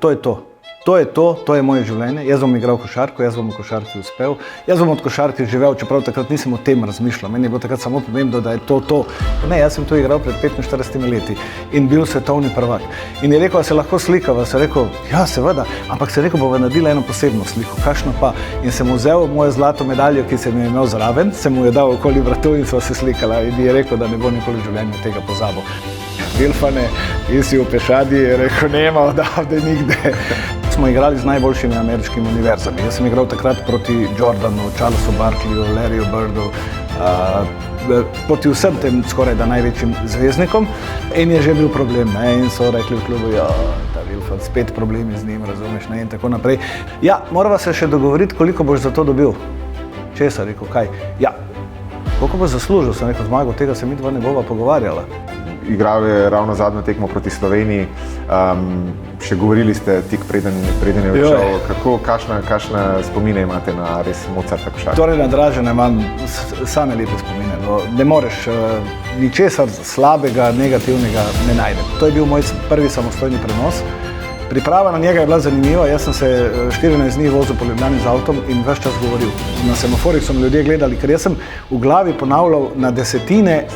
to je to. To je moje življenje, jaz bom igral košarko, jaz bom v košarki uspel, jaz bom od košarke živel, čeprav takrat nisem o tem razmišljal, meni je bilo takrat samo pomembno, da je to. Ne, jaz sem to igral pred 45 leti in bil svetovni prvak. In je rekel, a se lahko slikava, sem rekel, ja seveda, ampak sem rekel, bova naredila eno posebno sliko, kakšno pa. In sem vzel mojo zlato medaljo, ki sem jo imel zraven, sem mu jo dal okoli vratu in sva se slikala in je rekel, da ne bo nikoli v življenju tega pozabil. Vilfane, si v pešadi, je rekel, nema odavde nikde. Smo igrali z najboljšimi ameriškimi univerzami. Jaz sem igral takrat proti Jordanu, Charlesu Barkleyju, Larryju Birdu, proti vsem tem skoraj da največjim zvezdnikom in je že bil problem, ne? In so rekli v klubu, ja, ta Vilfan, spet problemi z njim, razumeš, ne? In tako naprej. Ja, morava se še dogovoriti, koliko boš za to dobil. Česa, rekel, kaj? Ja, koliko boš zaslužil, sem rekel, zmago, tega se mi dva ne bova pogovarjala. Igral je ravno zadnjo tekmo proti Sloveniji, še govorili ste tik preden je odšel, kakšne spomine imate na res Mozarta košarko? Torej na Dražena imam same lepe spomine, no, ne moreš ničesar slabega, negativnega ne najdem. To je bil moj prvi samostojni prenos. Priprava na njega je bila zanimiva, jaz sem se 14 dni vozil po Ljubljani z avtom in ves čas govoril. Na semaforih so me ljudje gledali, ker jaz sem v glavi ponavljal na desetine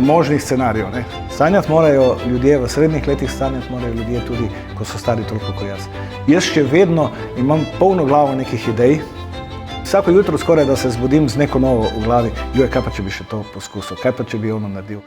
možnih scenarijev. Ne? Sanjati morajo ljudje, v srednjih letih sanjati morajo ljudje tudi, ko so stari toliko kot jaz. Jaz še vedno imam polno glavo nekih idej. Vsako jutro skoraj, da se zbudim z neko novo v glavi. Joj, kaj pa, če bi še to poskusil, kaj pa, če bi ono naredil.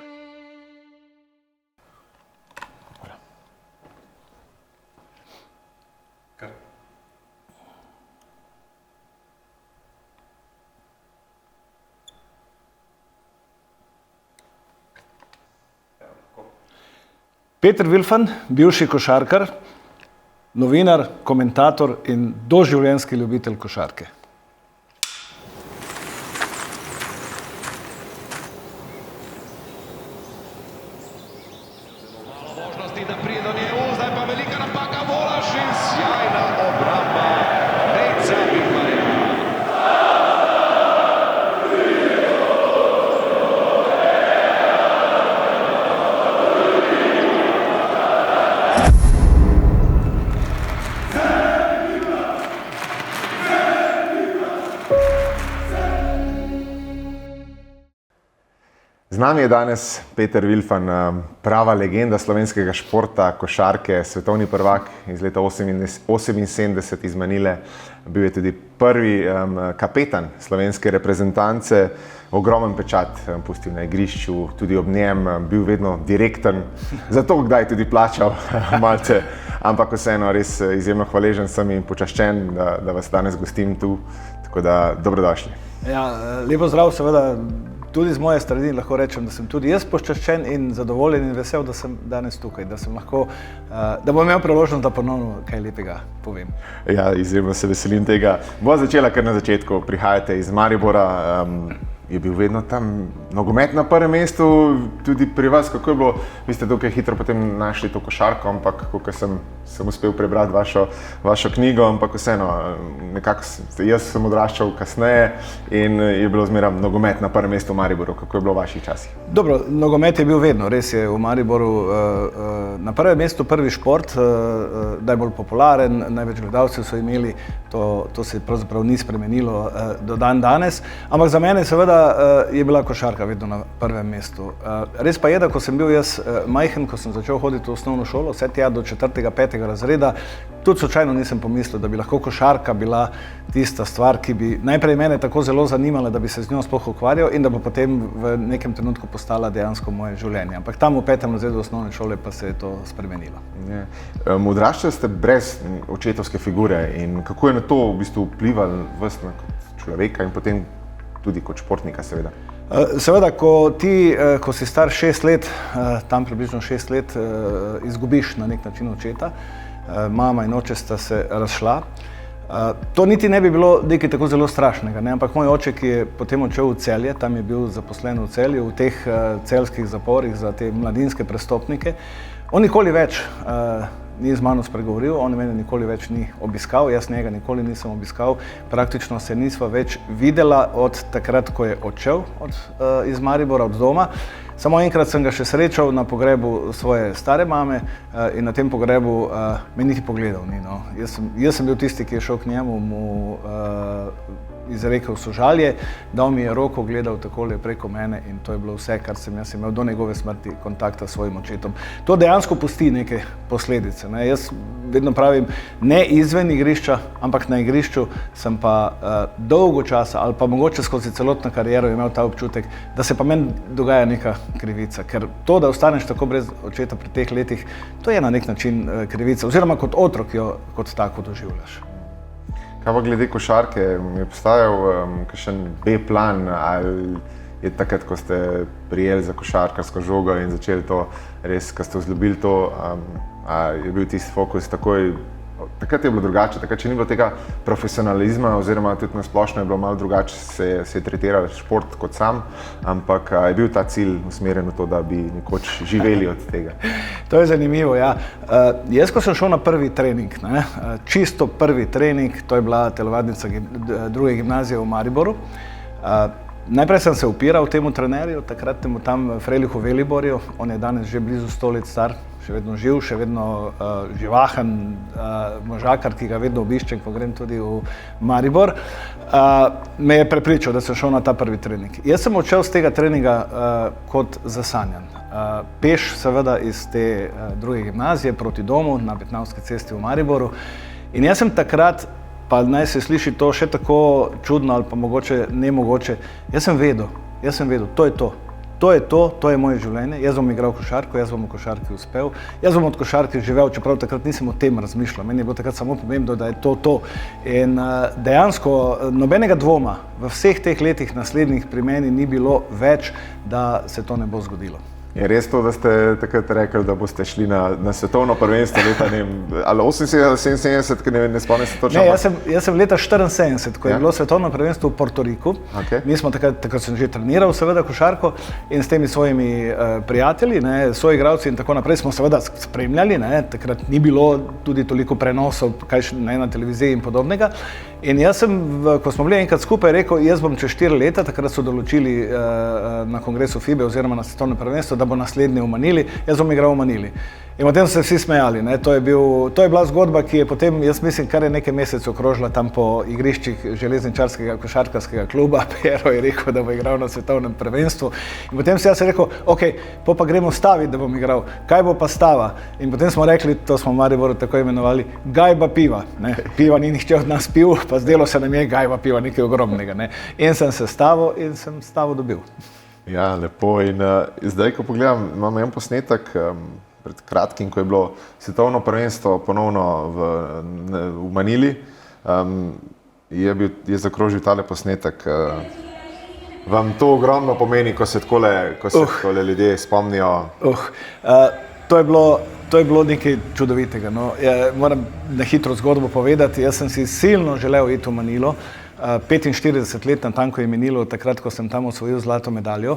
Peter Vilfan, bivši košarkar, novinar, komentator in doživljenjski ljubitelj košarke. Z nami je danes Peter Vilfan, prava legenda slovenskega športa, košarke, svetovni prvak iz leta 1978 iz Manile. Bil je tudi prvi kapetan slovenske reprezentance, ogromen pečat pustil na igrišču, tudi ob njem bil vedno direkten, zato kdaj tudi plačal malce, ampak vseeno res izjemno hvaležen sem in počaščen, da vas danes gostim tu, tako da dobrodošli. Ja, lepo zdrav, seveda. Tudi z moje strani lahko rečem, da sem tudi jaz počaščen in zadovoljen in vesel, da sem danes tukaj, da bom imel priložnost, da ponovno kaj lepega povem. Ja, izjemno se veselim tega. Bova začela kar na začetku, prihajate iz Maribora, je bil vedno tam nogomet na prvem mestu, tudi pri vas, kako je bilo, vi ste dokaj hitro potem našli to košarko, ampak kako sem uspel prebrati vašo knjigo, ampak vseeno, nekako jaz sem odraščal kasneje in je bilo zmeraj nogomet na prvem mestu v Mariboru, kako je bilo v vaših časih? Dobro, nogomet je bil vedno, res je v Mariboru na prvem mestu prvi šport, najbolj popularen, največ gledalcev so imeli, to se pravzaprav ni spremenilo do danes, ampak za mene seveda je bila košarka vedno na prvem mestu. Res pa je, da ko sem bil jaz majhen, ko sem začel hoditi v osnovno šolo, vse tja do 4. 5. razreda, tudi slučajno nisem pomislil, da bi lahko košarka bila tista stvar, ki bi najprej mene tako zelo zanimala, da bi se z njo sploh ukvarjal in da bo potem v nekem trenutku postala dejansko moje življenje. Ampak tam v 5. razredu osnovne šole pa se je to spremenilo. Odraščali ste brez očetovske figure in kako je na to v bistvu vplivalo vas kot človeka in potem tudi kot športnika, seveda? Seveda, ko si star 6 let, tam približno 6 let, izgubiš na nek način očeta, mama in oče sta se razšla. To niti ne bi bilo nekaj tako zelo strašnega, ne? Ampak moj oče, ki je potem odšel v Celje, tam je bil zaposlen v Celju, v teh celjskih zaporih za te mladinske prestopnike, on nikoli več ni z mano spregovoril, on mene nikoli več ni obiskal, jaz njega nikoli nisem obiskal, praktično se nisva več videla od takrat, ko je odšel iz Maribora, od doma. Samo enkrat sem ga še srečal na pogrebu svoje stare mame in na tem pogrebu me niti pogledal ni. No. Jaz sem bil tisti, ki je šel k njemu, mu izrekel sožalje, dal mi je roko, gledal takole preko mene in to je bilo vse, kar sem jaz imel do njegove smrti kontakta s svojim očetom. To dejansko pusti neke posledice. Ne. Jaz vedno pravim, ne izven igrišča, ampak na igrišču sem pa dolgo časa ali pa mogoče skozi celotno kariero imel ta občutek, da se pa meni dogaja neka krivica, ker to, da ostaneš tako brez očeta pri teh letih, to je na nek način krivica, oziroma kot otrok jo kot tako doživljaš. Kaj pa glede košarke, je postajal kakšen B-plan ali je takrat, ko ste prijeli za košarkarsko žogo in začeli to res, ko ste vzljubili to, je bil tisti fokus takoj, takrat je bilo drugače, takrat če ni bilo tega profesionalizma oziroma tudi na splošno je bilo malo drugače, se je tretiral šport kot sam, ampak je bil ta cilj usmerjen v to, da bi nekoč živeli od tega. To je zanimivo, ja. Jaz, ko sem šel na prvi trening, čisto prvi trening, to je bila telovadnica druge gimnazije v Mariboru. Najprej sem se upiral temu trenerju, takratnemu tam Frelihu Veliborju, on je danes že blizu 100 let star, še vedno živ, še vedno živahen možakar, ki ga vedno obiščem, ko grem tudi v Maribor, me je prepričal, da sem šel na ta prvi trening. Jaz sem odšel z tega treninga kot zasanjan. Peš seveda iz te druge gimnazije proti domu na Betnavski cesti v Mariboru in jaz sem takrat, pa naj se sliši to še tako čudno ali pa mogoče nemogoče, jaz sem vedel, to je to. To je moje življenje, jaz bom igral košarko, jaz bom v košarki uspel, jaz bom od košarke živel, čeprav takrat nisem o tem razmišljal, meni je bilo takrat samo pomembno, da je to. In dejansko nobenega dvoma v vseh teh letih naslednjih pri meni ni bilo več, da se to ne bo zgodilo. Je res to, da ste takrat rekli, da boste šli na svetovno prvenstvo leta, ne vem, ali 78 ali 77, ker ne spomnim se točno? Ne, jaz sem leta 74, ko je bilo svetovno prvenstvo v Portoriku. Mi smo takrat sem že treniral seveda košarko in s temi svojimi prijatelji, soigralci in tako naprej smo seveda spremljali, takrat ni bilo tudi toliko prenosov, kaj na televiziji in podobnega. In jaz sem, ko smo bili enkrat skupaj, rekel, jaz bom čez 4 leta, takrat so določili na kongresu FIBE oziroma na svetovnem prvenstvu, da bo naslednji v Manili, jaz bom igral v Manili. In potem so se vsi smejali. To je bila zgodba, ki je potem, jaz mislim, kar je nekaj mesecev okrožila tam po igriščih železničarskega košarkarskega kluba. Pero je rekel, da bo igral na svetovnem prvenstvu. In potem si jaz rekel, ok, pa gremo staviti, da bom igral. Kaj bo pa stava? In potem smo rekli, to smo v Mariboru tako imenovali, gajba piva. Piva ni nihče od nas pil, pa zdelo se nam je gajba piva nekaj ogromnega. In sem se stavil in sem stavo dobil. Ja, lepo. In zdaj, ko pogledam, imam en posnetek pred kratkim, ko je bilo svetovno prvenstvo ponovno v Manili, je zakrožil tale posnetek. Vam to ogromno pomeni, ko se takole ljudje spomnijo? To je bilo nekaj čudovitega. No. Moram na hitro zgodbo povedati. Jaz sem si silno želel iti v Manilo. 45 let natanko je minilo takrat, ko sem tam osvojil zlato medaljo.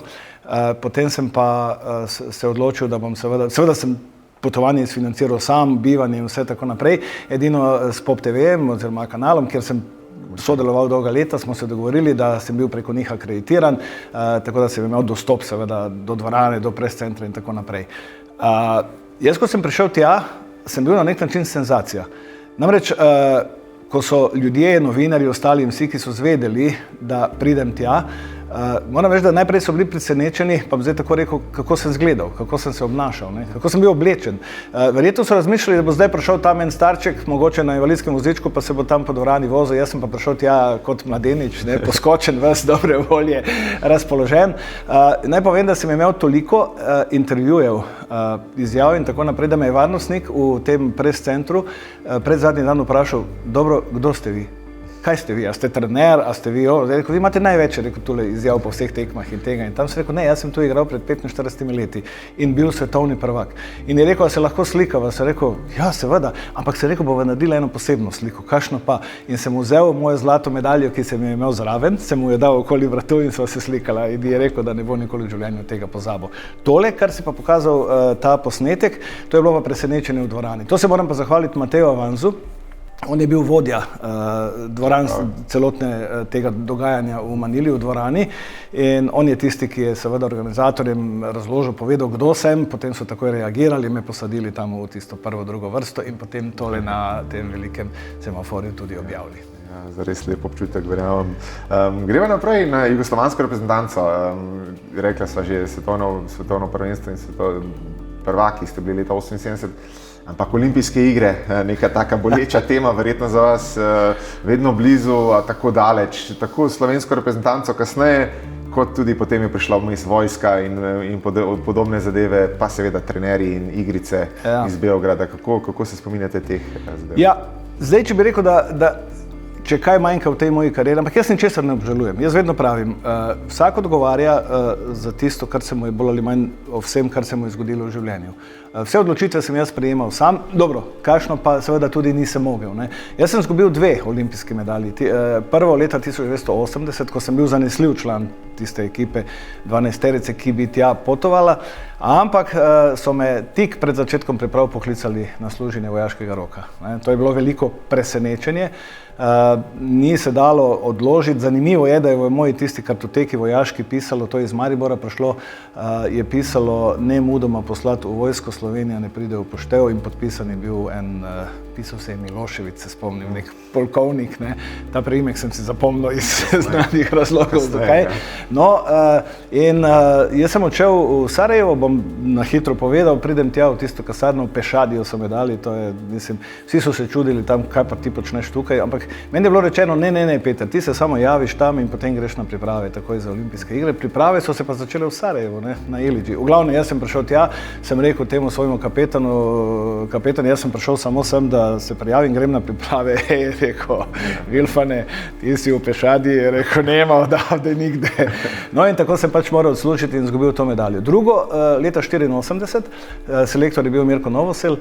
Potem sem pa se odločil, da bom seveda sem potovanje izfinanciral sam, bivanje in vse tako naprej. Edino s Pop TV-jem oziroma kanalom, kjer sem sodeloval dolga leta, smo se dogovorili, da sem bil preko njih akreditiran, tako da sem imel dostop seveda do dvorane, do press centra in tako naprej. Jaz, ko sem prišel tja, sem bil na nek način senzacija. Namreč, ko so ljudje, novinarji, ostali in vsi, ki so zvedeli, da pridem tja, moram reči, da najprej so bili presenečeni, pa bom zdaj tako rekel, kako sem izgledal, kako sem se obnašal, kako sem bil oblečen. Verjetno so razmišljali, da bo zdaj prišel tam en starček, mogoče na invalidskem vozičku, pa se bo tam po dvorani vozil, jaz sem pa prišel tja kot mladenič, poskočen, ves dobre volje, razpoložen. Naj povem, da sem imel toliko intervjujev, izjav in tako naprej, da me je varnostnik v tem press centru pred zadnji dan vprašal, dobro, kdo ste vi? Kaj ste vi? A ste trener? A ste vi? Rekel, vi imate največ, rekel, tule izjav po vseh tekmah in tega. In tam sem rekel, ne, jaz sem tu igral pred 45 leti in bil svetovni prvak. In je rekel, a se lahko slikava? Sem rekel, ja, seveda, ampak sem rekel, bova naredila eno posebno sliko, kakšno pa? In sem vzel mojo zlato medaljo, ki sem jo imel zraven, sem mu jo dal okoli vratu in sva se slikala. In je rekel, da ne bo nikoli v življenju tega pozabil. Tole, kar si pa pokazal ta posnetek, to je bilo pa presenečenje v dvorani. To se moram pa zahvaliti Mateju Avanzu, On je bil vodja celotne tega dogajanja v Manili, v dvorani, in on je tisti, ki je seveda organizatorjem razložil, povedal, kdo sem, potem so takoj reagirali, me posadili tam v tisto prvo, drugo vrsto in potem tole na tem velikem semaforju tudi objavili. Ja, zares lep občutek, verjamem. Gremo naprej na jugoslovansko reprezentanco. Rekla sva že svetovno prvenstvo in prvaki ste bili leta 1978. Ampak olimpijske igre, neka taka boleča tema, verjetno za vas vedno blizu, a tako daleč. Tako slovensko reprezentanco kasneje, kot tudi potem je prišla vmes vojska in podobne zadeve, pa seveda trenerji in igrice iz Beograda. Kako se spominjate teh zadev? Ja, zdaj, če bi rekel, da če kaj manjka v tej moji karieri, ampak jaz ničesar ne obžalujem. Jaz vedno pravim, vsak odgovarja za tisto, kar se mu je bolj ali manj o vsem, kar se mu je zgodilo v življenju. Vse odločitve sem jaz prejemal sam, dobro, kakšno pa seveda tudi nisem mogel. Ne. Jaz sem izgubil 2 olimpijske medalji. Prvo leta 1980, ko sem bil zanesljiv član tiste ekipe 12-terice, ki bi tja potovala, ampak so me tik pred začetkom priprav poklicali na služenje vojaškega roka. Ne. To je bilo veliko presenečenje. Ni se dalo odložiti. Zanimivo je, da je v moji tisti kartoteki vojaški pisalo, to je iz Maribora prišlo, je pisalo nemudoma poslati v vojsko, Slovenija ne pride v poštev, in podpisan je bil pisal se je Milošević, se spomnim, nek polkovnik, ne. Ta priimek sem si zapomnil iz znanih razlogov, zakaj. No, in jaz sem odšel v Sarajevo, bom na hitro povedal, pridem tja v tisto kasarno, v Pešadijo so me dali, to je, mislim, vsi so se čudili tam, kaj pa ti počneš tukaj, ampak meni je bilo rečeno, ne, Peter, ti se samo javiš tam in potem greš na priprave, takoj za olimpijske igre. Priprave so se pa začele v Sarajevu, ne, na Ilidži. V glavnem, jaz sem prišel tja, sem rekel temu svojemu kapetanu, kapetan, jaz sem prišel samo sem, da se prijavim, grem na priprave, je rekel, Vilfane, ti si v Pešadi, je rekel, nema odavde nigde. No in tako sem pač moral odslužiti in izgubil to medaljo. Drugo, leta 1984, selektor je bil Mirko Novosel,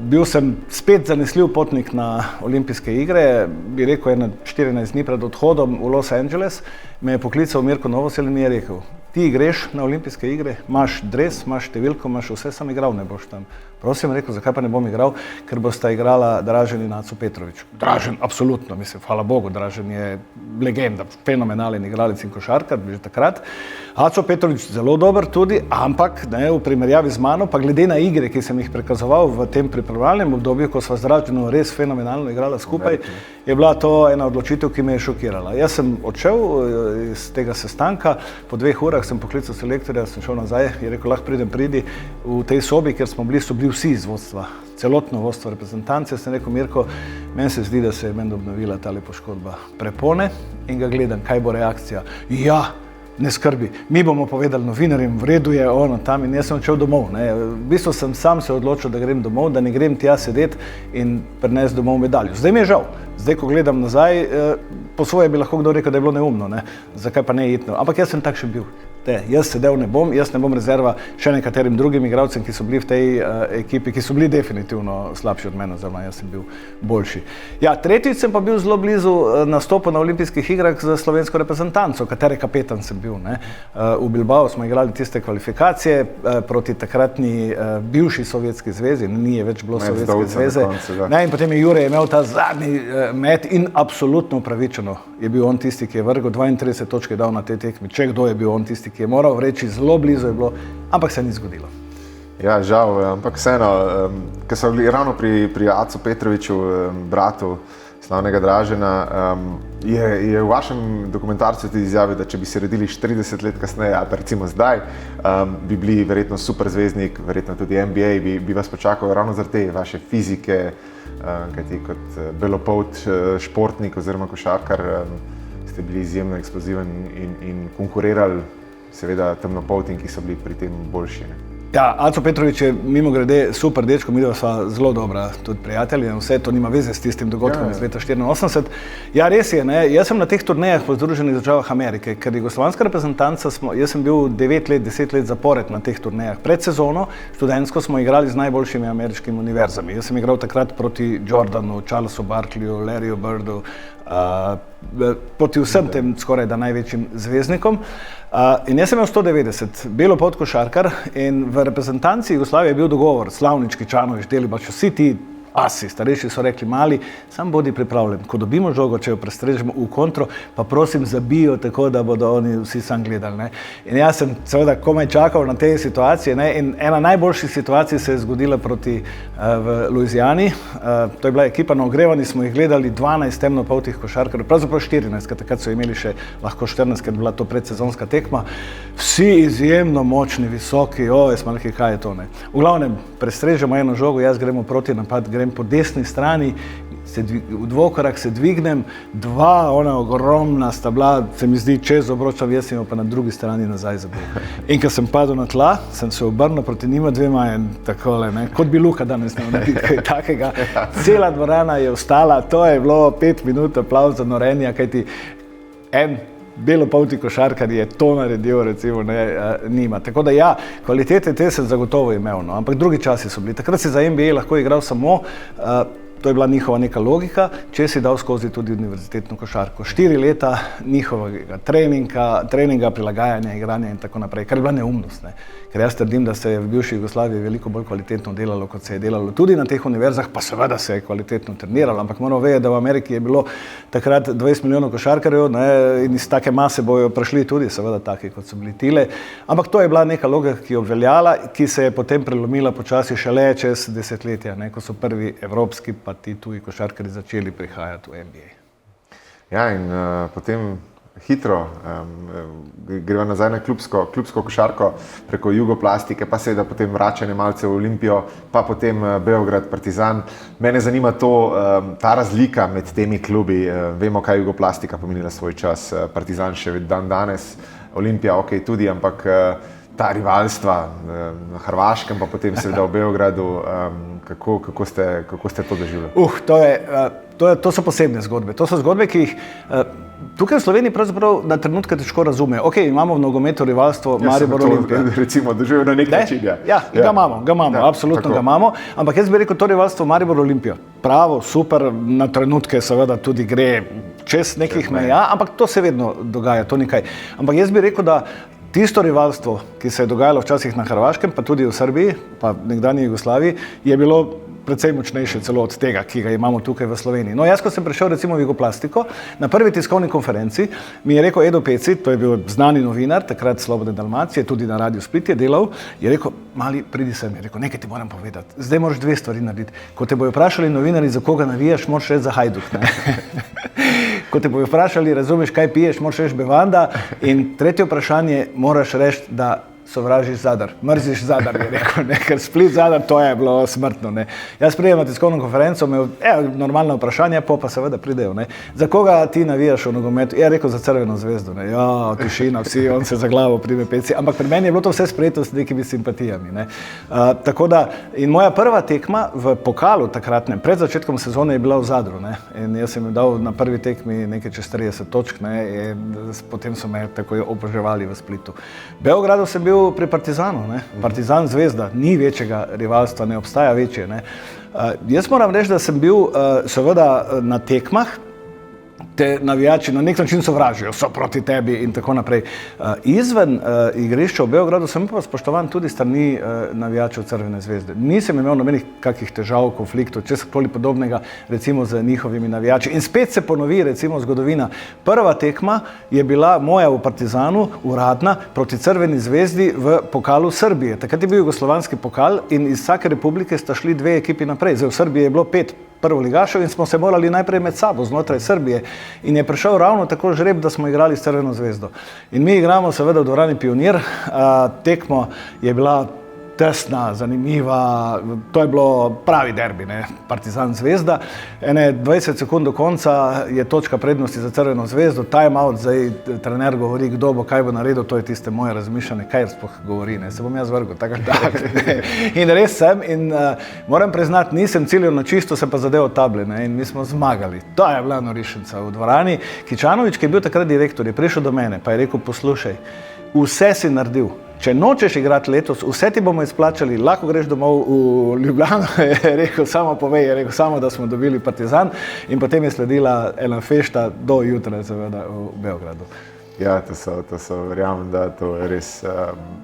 bil sem spet zanesljiv potnik na olimpijske igre, bi rekel 14 dni pred odhodom v Los Angeles, me je poklical Mirko Novosel in mi je rekel, ti greš na olimpijske igre, imaš dres, imaš številko, imaš vse, sam igral ne boš tam. Prosim, rekel, zakaj pa ne bom igral, ker bosta igrala Dražen in Aco Petrović. Dražen, absolutno, mislim, hvala Bogu, Dražen je legenda, fenomenalen igralec in košarkar, že takrat. Aco Petrović zelo dober tudi, ampak ne, v primerjavi z mano, pa glede na igre, ki sem jih prikazoval v tem pripravljalnem obdobju, ko sva z Draženom res fenomenalno igrala skupaj, je bila to ena odločitev, ki me je šokirala. Jaz sem odšel iz tega sestanka, po 2 urah sem poklical selektorja, sem šel nazaj, je rekel, lahko pridi v tej sobi, kjer smo bili, so bili vsi iz vodstva, celotno vodstvo reprezentance. Sem rekel, Mirko, meni se zdi, da se je meni obnovila tale poškodba prepone in ga gledam, kaj bo reakcija. Ja, ne skrbi, mi bomo povedali novinarjem, v redu je ono tam, in jaz sem odšel domov. Ne. V bistvu sem sam se odločil, da grem domov, da ne grem tja sedeti in prinesti domov medaljo. Zdaj mi je žal. Zdaj, ko gledam nazaj, po svoje bi lahko kdo rekel, da je bilo neumno, ne. Zakaj pa ne itno. Ampak jaz sem takšen bil. Jaz sedel ne bom, jaz ne bom rezerva še nekaterim drugim igralcem, ki so bili v tej ekipi, ki so bili definitivno slabši od mene, oziroma jaz sem bil boljši. Ja, tretjič sem pa bil zelo blizu nastopu na olimpijskih igrah za slovensko reprezentanco, katere kapetan sem bil. Ne. V Bilbao smo igrali tiste kvalifikacije proti takratni bivši Sovjetski zvezi, ni je več bilo Sovjetske zveze. Ne, in potem je Jure imel ta zadnji met in absolutno upravičeno je bil on tisti, ki je vrgel 32 točk dal na tej tekmi. Če kdo je bil on tisti, ki je moral vreči, zelo blizu je bilo, ampak se ni zgodilo. Ja, žal, ampak vseeno, ker so bili ravno pri Acu Petroviću, bratu slavnega Dražena, je v vašem dokumentarcu tudi izjavil, da če bi se rodili 40 let kasneje, ali pa recimo zdaj, bi bili verjetno super zvezdnik, verjetno tudi NBA, bi vas počakal ravno zaradi te vaše fizike, kajti kot belopolt športnik oziroma košarkar ste bili izjemno eksploziven in konkurirali seveda temnopoltim, ki so bili pri tem boljši. Ne? Ja, Aco Petrović je mimogrede super dečko, midva sva zelo dobra tudi prijatelji, vse to nima veze s tistim dogodkom iz leta 1984. Ja, res je, ne, jaz sem na teh turnejah po Združenih državah Amerike, ker jugoslovanska reprezentanca, jaz sem bil 9 let, 10 let zapored na teh turnejah. Pred sezono, študentsko, smo igrali z najboljšimi ameriškimi univerzami. Jaz sem igral takrat proti Jordanu, Charlesu Barkleyju, Larryju Birdu, proti vsem tem skoraj da največjim zvezdnikom. In jaz sem imel 190, belopolt košarkar, in v reprezentanci Jugoslavije je bil dogovor, Slavnič, Kičanović, Delibač, vsi ti asi. Starejši so rekli, mali, sam bodi pripravljen. Ko dobimo žogo, če jo prestrežemo v kontro, pa prosim zabijo tako, da bodo oni vsi sam gledali. Ne. In jaz sem seveda komaj čakal na te situacije, ne. In ena najboljših situacij se je zgodila proti v Luizijani. To je bila ekipa na ogrevanju, smo jih gledali 12 temnopoltih košarkarjev, pravzaprav 14, ker takrat so imeli še lahko 14, ker je bila to predsezonska tekma. Vsi izjemno močni, visoki, jaz smo rekli, kaj je to, ne. V glavnem, prestrežemo eno žogo, jaz gremo proti napad, grem po desni strani, v dvokorak se dvignem, dva ona ogromna sta bila, se mi zdi, čez obroča, jaz sem pa na drugi strani nazaj zabil. In ko sem padel na tla, sem se obrnil proti njima dvema in takole, ne, kot bi Luka danes naredil kaj takega. Cela dvorana je ostala, to je bilo 5 minut aplavza norenja, kajti en belopolti košarkar je to naredil, recimo, nima. Tako da ja, kvalitete te sem zagotovo imel, no, ampak drugi časi so bili. Takrat si za NBA lahko igral samo, to je bila njihova neka logika, če si dal skozi tudi univerzitetno košarko. 4 leta njihovega treninga, prilagajanja, igranja in tako naprej, kar je bila neumnost, ne. Ker jaz trdim, da se je v bivši Jugoslaviji veliko bolj kvalitetno delalo, kot se je delalo tudi na teh univerzah, pa seveda se je kvalitetno treniralo, ampak moramo vedeti, da v Ameriki je bilo takrat 20 milijonov košarkarjev, ne, in iz take mase bojo prišli tudi seveda taki, kot so bili tile. Ampak to je bila neka logika, ki je obveljala, ki se je potem prelomila počasi šele čez desetletja, ne, ko so prvi evropski pa ti tuji košarkarji začeli prihajati v NBA. Ja, in potem hitro greva nazaj na klubsko košarko preko Jugoplastike, pa seveda potem vračanje malce v Olimpijo, pa potem Beograd, Partizan. Mene zanima ta razlika med temi klubi. Vemo, kaj je Jugoplastika pomenila svoj čas, Partizan še dan danes, Olimpija ok tudi, ampak ta rivalstva na Hrvaškem, pa potem seveda v Beogradu, kako ste to doživeli? To so posebne zgodbe. To so zgodbe, ki jih tukaj v Sloveniji pravzaprav na trenutke težko razumejo. Ok, imamo v nogometu rivalstvo Maribor Olimpija. Recimo, doživel na nek način, ja. Ja, ga imamo, absolutno ga imamo, ampak jaz bi rekel, to rivalstvo Maribor Olimpija. Pravo, super, na trenutke seveda tudi gre čez nekih meja, ampak to se vedno dogaja, to ni kaj. Ampak jaz bi rekel, da tisto rivalstvo, ki se je dogajalo včasih na Hrvaškem, pa tudi v Srbiji, pa nekdanji Jugoslaviji, je bilo precej močnejše celo od tega, ki ga imamo tukaj v Sloveniji. No, jaz, ko sem prišel recimo v Jugoplastiko, na prvi tiskovni konferenci mi je rekel Edo Peci, to je bil znani novinar, takrat Slobodne Dalmacije, tudi na Radiu Split je delal, je rekel, mali, pridi sem, je rekel, nekaj ti moram povedati, zdaj moraš dve stvari narediti. Ko te bojo vprašali novinari, za koga navijaš, moraš reči za Hajduk, ne? Ko te bojo vprašali, razumeš, kaj piješ, moraš reči Bevanda, in tretje vprašanje, moraš reči, da sovražiš Zadar, mrziš Zadar, je rekel, ne, ker Split Zadar, to je bilo smrtno, ne. Jaz pridem na tiskovno konferenco, normalna vprašanja, pa seveda pridejo, ne. Za koga ti navijaš v nogometu? Ja, rekel, za Crveno zvezdo, ne. Ja, tišina, vsi, on se za glavo prime Peci, ampak pri meni je bilo to vse sprejeto s nekimi simpatijami, ne. Tako da, in moja prva tekma v pokalu takratnem, pred začetkom sezone je bila v Zadru, ne. In jaz sem jim dal na prvi tekmi nekaj čez 30 točk, ne, in potem so me takoj oboževali v Splitu. V Beogradu sem bil pri Partizanu, ne. Partizan Zvezda, ni večjega rivalstva, ne obstaja večje, ne. Jaz moram reči, da sem bil seveda na tekmah, te navijači na nek način sovražijo, so proti tebi in tako naprej. Izven igrišča v Beogradu sem pa spoštovan tudi strani navijačev Crvene zvezde. Nisem imel nobenih kakih težav, konfliktov, česarkoli podobnega, recimo z njihovimi navijači. In spet se ponovi, recimo, zgodovina. Prva tekma je bila moja v Partizanu, uradna, proti Crveni zvezdi v pokalu Srbije. Takrat je bil jugoslovanski pokal in iz vsake republike sta šli dve ekipi naprej. Zdaj v Srbiji je bilo 5 prvoligašev in smo se morali najprej med sabo znotraj Srbije. In je prišel ravno tako žreb, da smo igrali s Crveno zvezdo. In mi igramo seveda v dvorani Pionir, tekmo je bila tesna, zanimiva, to je bilo pravi derbi, ne, Partizan Zvezda. 20 sekund do konca je točka prednosti za Crveno zvezdo, time out, zdaj trener govori, kdo bo, kaj bo naredil, to je tiste moje razmišljanje, kaj sploh govori, ne, se bom jaz vrgel, tako. In res sem in moram priznati, nisem ciljal na čisto, se pa zadeval table, ne, in mi smo zmagali. To je bila norišnica v dvorani. Kičanović, ki je bil takrat direktor, je prišel do mene, pa je rekel, poslušaj, vse si naredil. Če nočeš igrati letos, vse ti bomo izplačali, lahko greš domov v Ljubljano, je rekel, samo povej, je rekel, samo da smo dobili Partizan in potem je sledila ena fešta do jutra, seveda, v Beogradu. Ja, to so, verjamem, da to je res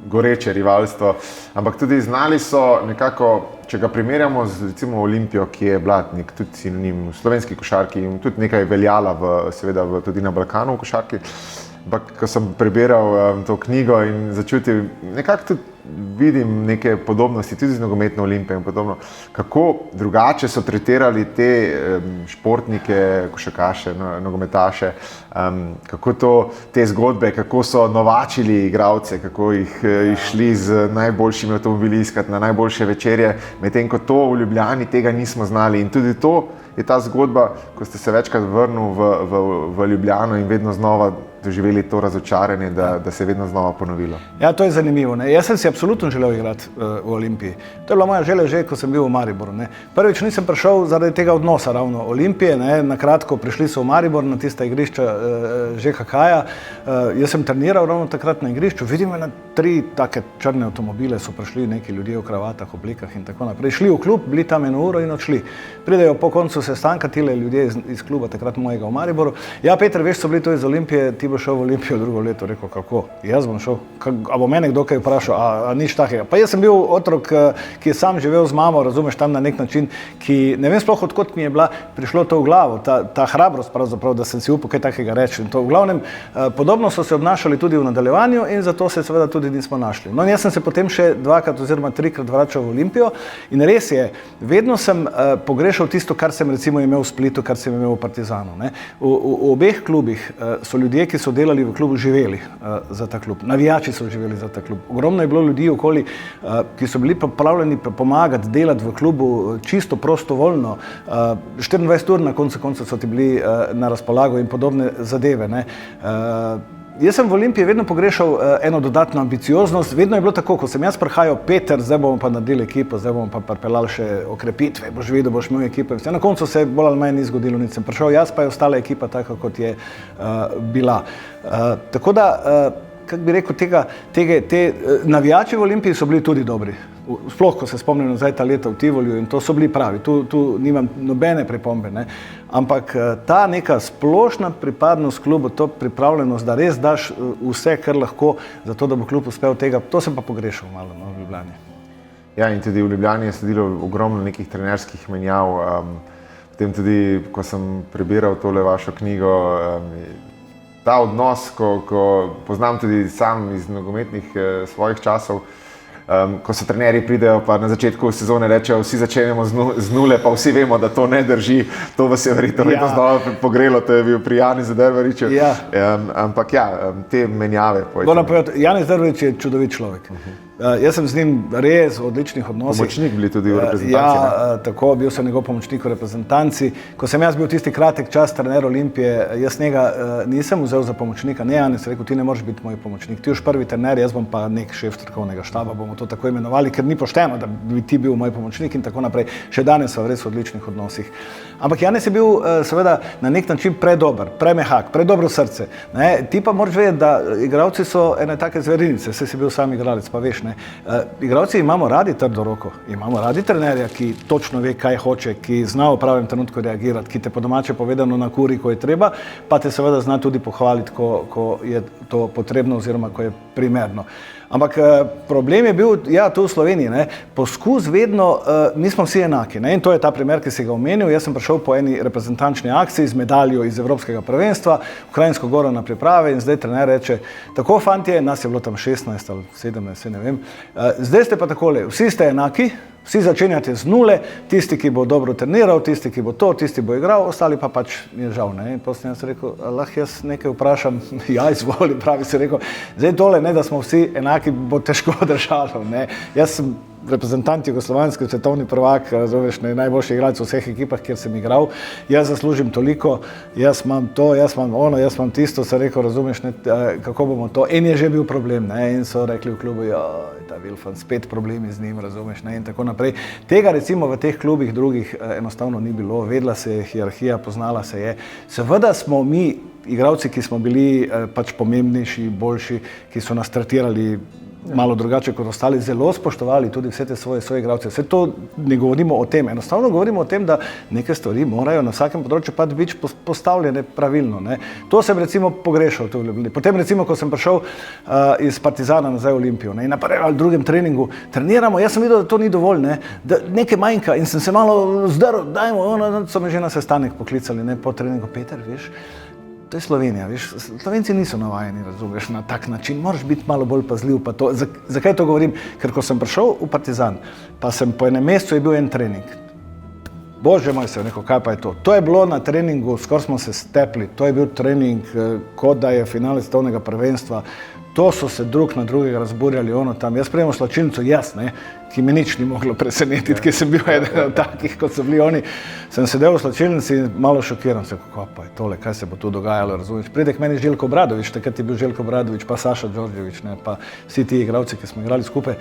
goreče rivalstvo. Ampak tudi znali so nekako, če ga primerjamo z recimo Olimpijo, ki je bila nek tudi sinonim v slovenski košarki in tudi nekaj veljala tudi na Balkanu v košarki. Ampak ko sem prebiral to knjigo in začutil, nekako tudi vidim neke podobnosti tudi z nogometno Olimpijo in podobno, kako drugače so tretirali te športnike, košarkaše, nogometaše, kako te zgodbe, kako so novačili igralce, kako jih išli z najboljšimi avtomobili iskati na najboljše večerje, medtem ko to v Ljubljani tega nismo znali. In tudi to je ta zgodba, ko ste se večkrat vrnili v Ljubljano in vedno znova doživeli to razočaranje, da se je vedno znova ponovilo. Ja, to je zanimivo. Ne? Jaz sem si absolutno želel igrati v Olimpiji. To je bila moja želja že, ko sem bil v Mariboru. Ne? Prvič nisem prišel zaradi tega odnosa ravno Olimpije. Ne? Na kratko, prišli so v Maribor na tista igrišča ŽKK-ja. Jaz sem treniral ravno takrat na igrišču. Vidim, na 3 take črne avtomobile so prišli neki ljudje v kravatah, oblikah in tako naprej. Šli v klub, bili tam 1 uro in odšli. Pridejo po koncu sestanka tile ljudje iz kluba takrat mojega v Mariboru. Ja, Peter, veš, so bili to iz Olimpije, ti boš šel v Olimpijo drugo leto. Rekel, kako? Jaz bom šel? A bo mene kdo kaj vprašal? A nič takega? Pa jaz sem bil otrok, ki je sam živel z mamo, razumeš, tam na nek način, ki ne vem sploh odkot mi je prišlo to v glavo, ta hrabrost pravzaprav, da sem si upal kaj takega reči. In to v glavnem, podobno so se obnašali tudi v nadaljevanju in zato se seveda tudi nismo našli. No, in jaz sem se potem še 2 oziroma 3 vračal v Olimpijo in res je, vedno sem pogrešal tisto, kar sem recimo imel v Splitu, kar sem imel v Partizanu. Ne. V obeh klubih so ljudje, ki so delali v klubu, živeli za ta klub. Navijači so živeli za ta klub. Ogromno je bilo ljudi okoli, ki so bili pripravljeni pomagati, delati v klubu čisto prostovoljno. 24 ur na koncu so ti bili na razpolago in podobne zadeve. Ne. Jaz sem v Olimpiji vedno pogrešal eno dodatno ambicioznost. Vedno je bilo tako, ko sem jaz prihajal, Peter, zdaj bomo pa naredili ekipo, zdaj bomo pa pripeljali še okrepitve, boš videl, boš imel ekipo. Na koncu se bolj ali manj ni zgodilo, nič sem prišel, jaz pa je ostala ekipa taka, kot je bila. Tako da, kako bi rekel, te navijači v Olimpiji so bili tudi dobri. Sploh, ko se spomnim nazaj ta leta v Tivoliju in to so bili pravi, tu nimam nobene pripombe, ne. Ampak ta neka splošna pripadnost klubu, to pripravljenost, da res daš vse, kar lahko, zato da bo klub uspel tega, to sem pa pogrešal malo v Ljubljani. Ja, in tudi v Ljubljani je sledilo ogromno nekih trenerskih menjav. Potem tudi, ko sem prebiral tole vašo knjigo, ta odnos, ko poznam tudi sam iz nogometnih svojih časov, ko so trenerji pridejo pa na začetku sezone rečejo, vsi začenjamo z nule, pa vsi vemo, da to ne drži, to vas je verjetno vedno znova pogrelo, to je bil pri Janizu Drvariču. Ja. Ampak ja, te menjave. Janez Drvarič je čudovit človek. Jaz sem z njim res v odličnih odnosih. Pomočnik bili tudi v reprezentanci. Ja, tako, bil sem njegov pomočnik v reprezentanci. Ko sem jaz bil tisti kratek čas trener Olimpije, jaz njega nisem vzel za pomočnika. Ne, Janez, rekel, ti ne moreš biti moj pomočnik. Ti boš prvi trener, jaz bom pa nek šef strokovnega štaba, bomo to tako imenovali, ker ni pošteno, da bi ti bil moj pomočnik in tako naprej. Še danes so res v odličnih odnosih. Ampak Janez je bil seveda na nek način predober, premehak, predobro srce. Ne? Ti pa moraš vedeti, da igralci so ene take zverinice, saj si bil sam igralec, pa veš, ne. Igralci imamo radi trdo roko, imamo radi trenerja, ki točno ve, kaj hoče, ki zna v pravem trenutku reagirati, ki te po domače povedano nakuri, ko je treba, pa te seveda zna tudi pohvaliti, ko je to potrebno oziroma ko je primerno. Ampak problem je bil, ja, tu v Sloveniji, ne, poskus vedno, nismo vsi enaki, ne, in to je ta primer, ki si ga omenil. Jaz sem prišel po eni reprezentančni akciji z medaljo iz Evropskega prvenstva v Kranjsko Goro na priprave in zdaj trener reče, tako fantje, nas je bilo tam 16 ali 17, ne vem, zdaj ste pa takole, vsi ste enaki, vsi začenjate z nule, tisti, ki bo dobro treniral, tisti, ki bo to, tisti bo igral, ostali pa pač je žal, ne. In potem sem rekel, lahko jaz nekaj vprašam, ja, izvoli, pravi si rekel, zdaj tole, ne, da smo vsi enaki, bo težko držalo, ne. Jaz sem reprezentant jugoslovanski, svetovni prvak, razumeš, najboljši igralec v vseh ekipah, kjer sem igral, jaz zaslužim toliko, jaz imam to, jaz imam ono, jaz imam tisto, sem rekel, razumeš, ne, kako bomo to, in je že bil problem, ne, in so rekli v klubu, ja, ta Vilfan, spet problemi z njim, razumeš, ne, in tako naprej. Tega recimo v teh klubih drugih enostavno ni bilo, vedela se je hierarhija, poznala se je, seveda smo mi, igralci, ki smo bili pač pomembnejši, boljši, ki so nas tretirali malo drugače kot ostali, zelo spoštovali tudi vse te svoje soigralce. Vse to ne govorimo o tem, enostavno govorimo o tem, da neke stvari morajo na vsakem področju pač biti postavljene pravilno. Ne. To sem recimo pogrešal tu v Ljubljani. Potem recimo, ko sem prišel iz Partizana nazaj v Olimpijo, ne, in na prvem ali drugem treningu treniramo, jaz sem videl, da to ni dovolj, ne, da nekaj manjka in sem se malo zdrl, dajmo, so me že na sestanek poklicali, ne, po treningu, Peter, veš, to je Slovenija, veš, Slovenci niso navajeni, razumeš, na tak način, moraš biti malo bolj pazljiv, pa to, zakaj to govorim? Ker ko sem prišel v Partizan, pa sem po enem mesecu je bil en trening. Bože moj, se je rekel, kaj pa je to? To je bilo na treningu, skoraj smo se stepli, to je bil trening, kot da je finale svetovnega prvenstva, to so se drug na drugega razburjali, ono tam, jaz sprejemam slačilnico, jaz, ne, ki me nič ni moglo presenetiti, ki sem bil eden od takih, kot so bili oni. Sem sedel v slačilnici in malo šokiran, se kako pa je tole, kaj se bo tu dogajalo, razumeš. Pride k meni Željko Obradović, takrat je bil Željko Obradović, pa Saša Đorđević, ne, pa vsi ti igralci, ki smo igrali skupaj.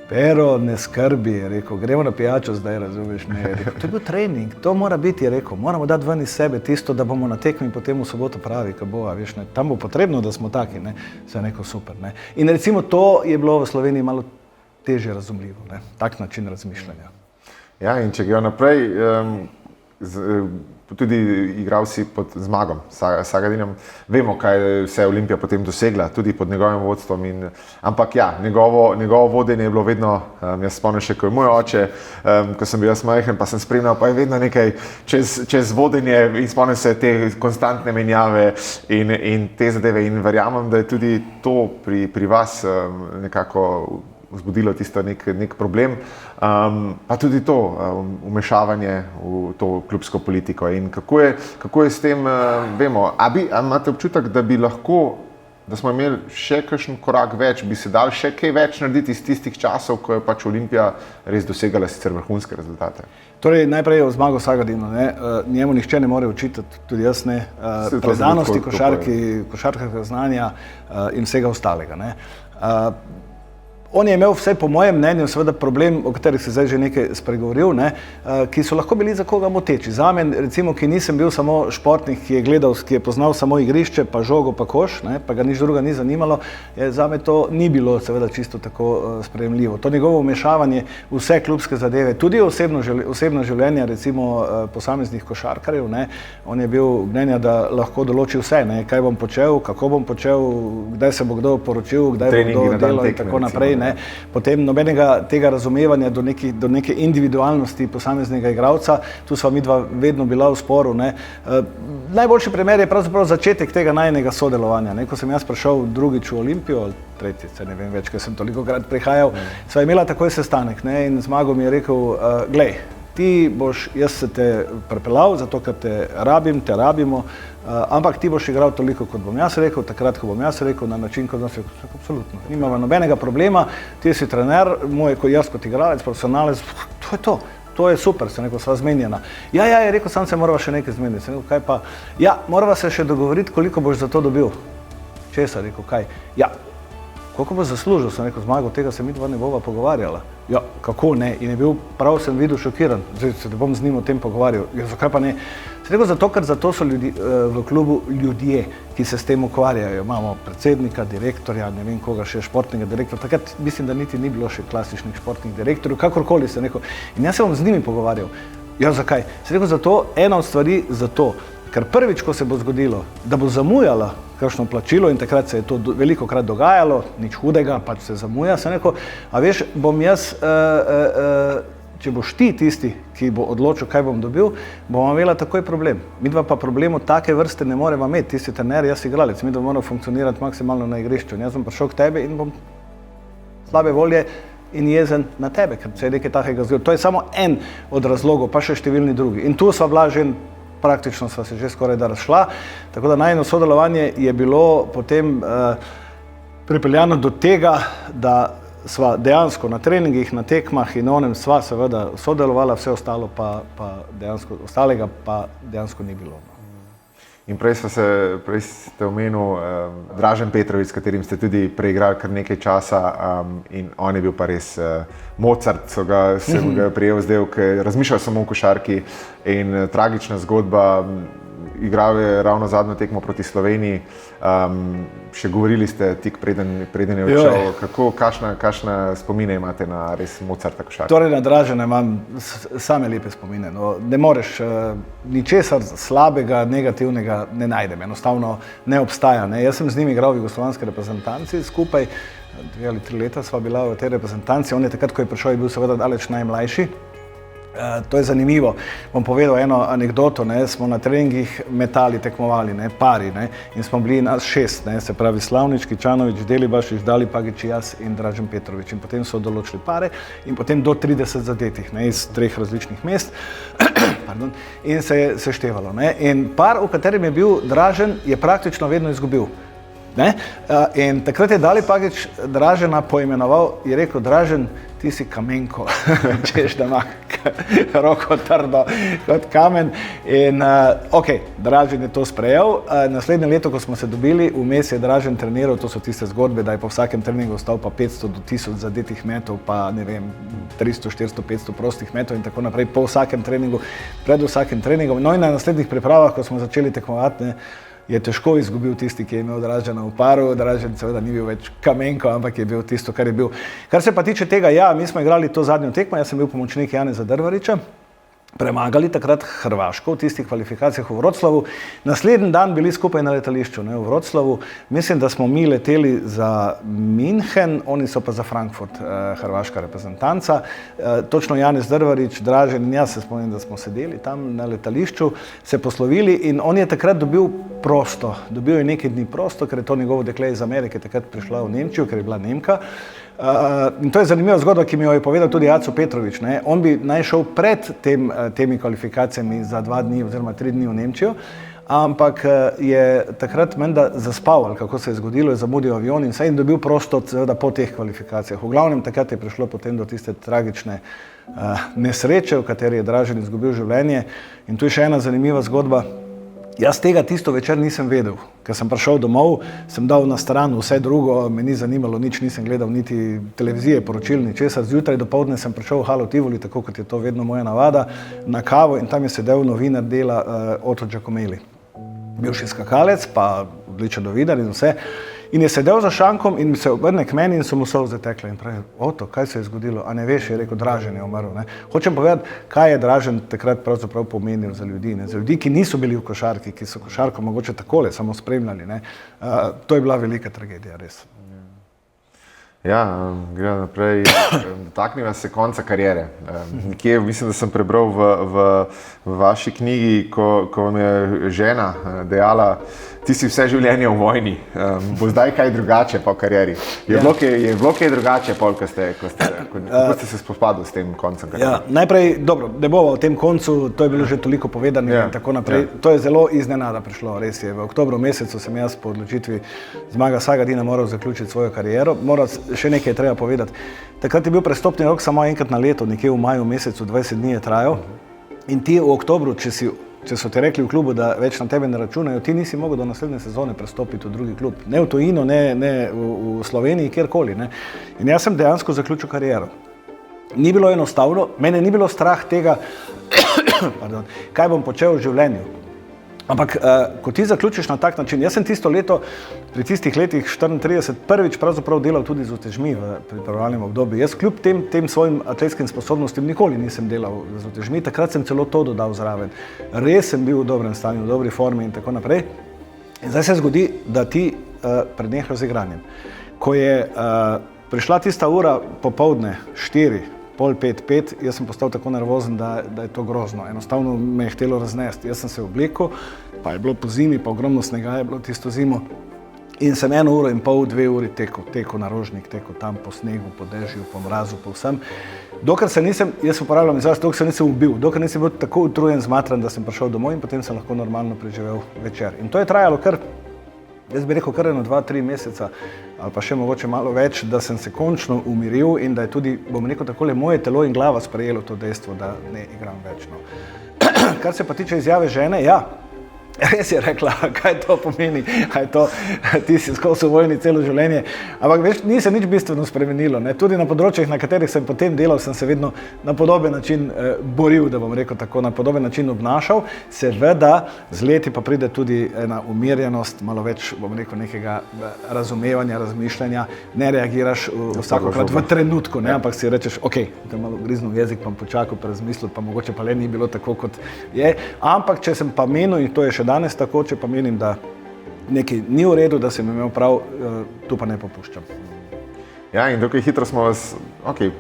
Pero, ne skrbi, je rekel, gremo na pijačo zdaj, razumeš, ne, je rekel, to je bil trening, to mora biti, je rekel, moramo dati ven iz sebe tisto, da bomo na tekmi potem v soboto pravi, ko bo, veš, ne, tam bo potrebno, da smo taki, ne, se je rekel, super, ne. In recimo to je bilo v Sloveniji malo težje razumljivo, ne, tak način razmišljanja. Ja, in če grejo naprej, tudi igralci pod Zmagom Sagadinom, vemo, kaj vse je Olimpija potem dosegla, tudi pod njegovim vodstvom. Ampak ja, njegovo vodenje je bilo vedno, jaz spomnim še, ko je moj oče, ko sem bil jaz majhen, pa sem spremljal, pa je vedno nekaj čez vodenje in spomnim se te konstantne menjave in te zadeve in verjamem, da je tudi to pri vas nekako vzbudilo tisto nek problem, pa tudi to vmešavanje v to klubsko politiko. In kako je s tem, vemo, a imate občutek, da bi lahko, da smo imeli še kakšen korak več, bi se dal še kaj več narediti iz tistih časov, ko je pač Olimpija res dosegala sicer vrhunske rezultate? Torej, najprej o Zmagu Sagadinu, ne, njemu nihče ne more učitati, tudi jaz ne, predanosti košarkarskega znanja in vsega ostalega, ne. On je imel vse, po mojem mnenju, seveda problem, o katerih se zdaj že nekaj spregovoril, ne, ki so lahko bili za koga moteči. Zame, recimo, ki nisem bil samo športnik, ki je gledal, ki je poznal samo igrišče, pa žogo, pa koš, ne, pa ga nič druga ni zanimalo, zame to ni bilo seveda čisto tako sprejemljivo. To njegovo vmešavanje v vse klubske zadeve, tudi osebno življenje, recimo posameznih košarkarjev, ne, on je bil mnenja, da lahko določi vse, ne, kaj bom počel, kako bom počel, kdaj se bo kdo poročil, kdaj bo kdo delal in tako naprej. Potem nobenega tega razumevanja do neke individualnosti posameznega igralca, tu sva midva vedno bila v sporu. Ne. Najboljši primer je pravzaprav začetek tega najinega sodelovanja. Ne. Ko sem jaz prišel drugič v Olimpijo, ali tretjič, ne vem več, ker sem tolikokrat prihajal, sva imela takoj sestanek, ne, in Zmago mi je rekel, glej, ti boš, jaz se te pripeljal, zato ker te rabimo, ampak ti boš igral toliko, kot bom jaz rekel, takrat, ko bom jaz rekel, na način, kot bom jaz rekel, absolutno. Nimava nobenega problema, ti si trener, jaz kot igralec, profesionalec, to je to. To je super, sem rekel, sva zmenjena. Ja, je rekel, sam se morava še nekaj zmeniti. Sem rekel, kaj pa? Ja, morava se še dogovoriti, koliko boš za to dobil. Česa, rekel, kaj? Ja, koliko boš zaslužil, sem rekel, Zmago, tega se midva ne bova pogovarjala. Ja, kako ne? In je bil, prav sem videl, šokiran, zdaj se ne bom z njim o tem pogovarjal. Ja, zakaj pa ne? Sem rekel, zato, ker zato so v klubu ljudje, ki se s tem ukvarjajo. Imamo predsednika, direktorja, ne vem koga še, športnega direktorja. Takrat mislim, da niti ni bilo še klasičnih športnih direktorjev, kakorkoli sem rekel. In jaz se bom z njimi pogovarjal. Ja, zakaj? Sem rekel, zato, ena od stvari zato, ker prvič, ko se bo zgodilo, da bo zamujala kakšno plačilo in takrat se je to velikokrat dogajalo, nič hudega, pač se zamuja, sem rekel, a veš, bom jaz, če boš ti tisti, ki bo odločil, kaj bom dobil, bomo imela takoj problem. Midva pa problemu take vrste ne moreva imeti, ti si trener, jaz igralec, midva moramo funkcionirati maksimalno na igrišču. Jaz bom prišel k tebi in bom slabe volje in jezen na tebe, ker se je nekaj takega zgodilo. To je samo en od razlogov, pa še številni drugi. In tu sva bila že praktično sva se že skoraj da razšla, tako da najino sodelovanje je bilo potem pripeljano do tega, da sva dejansko na treningih, na tekmah in onem sva seveda sodelovala, vse ostalo ostalega pa dejansko ni bilo. In prej ste omenil Dražen Petrović, s katerim ste tudi preigrali kar nekaj časa in on je bil pa res Mozart, sem ga prijel zdaj, ki razmišljal samo o košarki in tragična zgodba, igral je ravno zadnjo tekmo proti Sloveniji. Še govorili ste tik preden je odšel. Kakšne spomine imate na res Mozarta košarkarja? Torej na Dražena imam same lepe spomine. No, ne moreš ničesar slabega, negativnega ne najdem. Enostavno ne obstaja. Ne. Jaz sem z njim igral v jugoslovanski reprezentanci skupaj. 2 ali 3 leta sva bila v tej reprezentanci. On je takrat, ko je prišel, je bil seveda daleč najmlajši. To je zanimivo. Bom povedal eno anekdoto. Ne. Smo na treningih metali, tekmovali, ne, pari. Ne. In smo bili nas 6, ne, se pravi Slavnič, Kičanović, Delibašić, Dali Pagić, jaz in Dražen Petrović. In potem so določili pare in potem do 30 zadetih, ne, iz 3 različnih mest. Pardon. In se je seštevalo. Ne. In par, v katerem je bil Dražen, je praktično vedno izgubil. Ne? In takrat je Dali Pagić Dražena poimenoval, je rekel: Dražen, ti si kamenko, češ da ima roko trdo kot kamen. In Dražen je to sprejel. Naslednje leto, ko smo se dobili, vmes je Dražen treniral, to so tiste zgodbe, da je po vsakem treningu ostal pa 500 do 1000 zadetih metov, pa ne vem, 300, 400, 500 prostih metov in tako naprej, po vsakem treningu, pred vsakim treningom. No in na naslednjih pripravah, ko smo začeli tekmovati, je težko izgubil tisti, ki je imel Dražena v paru. Dražen seveda ni bil več kamenko, ampak je bil tisto, kar je bil. Kar se pa tiče tega, ja, mi smo igrali to zadnjo tekmo, jaz sem bil pomočnik Janeza Drvariča, premagali takrat Hrvaško v tistih kvalifikacijah v Vroclavu. Naslednji dan bili skupaj na letališču, ne, v Vroclavu. Mislim, da smo mi leteli za München, oni so pa za Frankfurt, hrvaška reprezentanca. Točno Janez Drvarič, Dražen in jaz se spomnim, da smo sedeli tam na letališču, se poslovili in on je takrat dobil prosto. Dobil je nekaj dni prosto, ker je to njegovo dekle iz Amerike takrat prišla v Nemčijo, ker je bila Nemka. In to je zanimiva zgodba, ki mi jo je povedal tudi Aco Petrović. Ne. On bi naj šel pred temi kvalifikacijami za 2 dni oziroma 3 dni v Nemčijo, ampak je takrat menda zaspal, ali kako se je zgodilo, je zamudil avion in vse in dobil prosto seveda po teh kvalifikacijah. V glavnem takrat je prišlo potem do tiste tragične nesreče, v kateri je Dražen izgubil življenje. In tu je še ena zanimiva zgodba. Jaz tega tisto večer nisem vedel, ker sem prišel domov, sem dal na stran vse drugo, me ni zanimalo nič, nisem gledal niti televizije, poročil, ničesar. Zjutraj dopoldne sem prišel v Halo Tivoli, tako kot je to vedno moja navada, na kavo in tam je sedel novinar dela Oto Giacomelli. Bivši skakalec, pa odličen novinar in vse. In je sedel za šankom in se obrne k meni in so mu solze tekle in pravi: Oto, kaj se je zgodilo? A ne veš, je rekel, Dražen je umrl. Ne? Hočem povedati, kaj je Dražen takrat pravzaprav pomenil za ljudi. Ne? Za ljudi, ki niso bili v košarki, ki so košarko mogoče takole samo spremljali. Ne? To je bila velika tragedija, res. Ja, gremo naprej. Dotakniva se konca kariere. Nekje, mislim, da sem prebral v vaši knjigi, ko vam je žena dejala: ti si vse življenje v vojni, bo zdaj kaj drugače po karieri. Je bilo kaj drugače, ko ste se spopadli s tem koncem kariere? Ja, najprej, dobro, ne bomo o tem koncu, to je bilo že toliko povedano in tako naprej. To je zelo iznenada prišlo, res je. V oktobru mesecu sem jaz po odločitvi Zmaga Sagadina moral zaključiti svojo kariero. Še nekaj je treba povedati. Takrat je bil prestopni rok samo enkrat na leto, nekje v maju mesecu, 20 dni je trajal. In ti v oktobru, če so ti rekli v klubu, da več na tebe ne računajo, ti nisi mogel do naslednje sezone prestopiti v drugi klub. Ne v tujino, ne v Sloveniji, kjerkoli. Ne. In jaz sem dejansko zaključil kariero. Ni bilo enostavno, mene ni bilo strah tega, kaj bom počel v življenju. Ampak, ko ti zaključiš na tak način, jaz sem tisto leto, pri tistih letih 34, prvič pravzaprav delal tudi z utežmi v pripravljalnem obdobju. Jaz kljub tem svojim atletskim sposobnostim nikoli nisem delal z utežmi, takrat sem celo to dodal zraven. Res sem bil v dobrem stanju, v dobri formi in tako naprej. In zdaj se zgodi, da ti prenehajo z igranjem. Ko je prišla tista ura popoldne, 4, pol 5, 5, jaz sem postal tako nervozen, da je to grozno. Enostavno me je htelo raznesti. Jaz sem se oblekel, pa je bilo po zimi, pa ogromno snega je bilo tisto zimo. In sem 1 uro in pol, 2 uri tekel na Rožnik, tekel tam po snegu, po dežju, po mrazu, po vsem. Dokler se nisem, jaz uporabljam izraz, dokler se nisem ubil, dokler nisem bil tako utrujen, zmatran, da sem prišel domov in potem sem lahko normalno preživel večer. In to je trajalo kar, jaz bi rekel, kar 2-3 meseca, ali pa še mogoče malo več, da sem se končno umiril in da je tudi, bom rekel takole, moje telo in glava sprejelo to dejstvo, da ne igram več. No. Kar se pa tiče izjave žene, ja, Res je rekla, kaj to pomeni, kaj to, ti si skozi v vojni celo življenje. Ampak veš, ni se nič bistveno spremenilo. Ne? Tudi na področjih, na katerih sem potem delal, sem se vedno na podoben način boril, da bom rekel tako, na podoben način obnašal. Seveda, z leti pa pride tudi ena umirjenost, malo več, bom rekel, nekega razumevanja, razmišljanja. Ne reagiraš vsakokrat v trenutku, ne? Ampak si rečeš, ok, da malo griznil jezik, pa počakal, pa razmislil, pa mogoče pa le ni bilo tako, kot je. Ampak, če sem pa menil, in to je še danes tako, če pa menim, da nekaj ni v redu, da sem imel prav, tu pa ne popuščam. Ja, in dokaj hitro smo vas,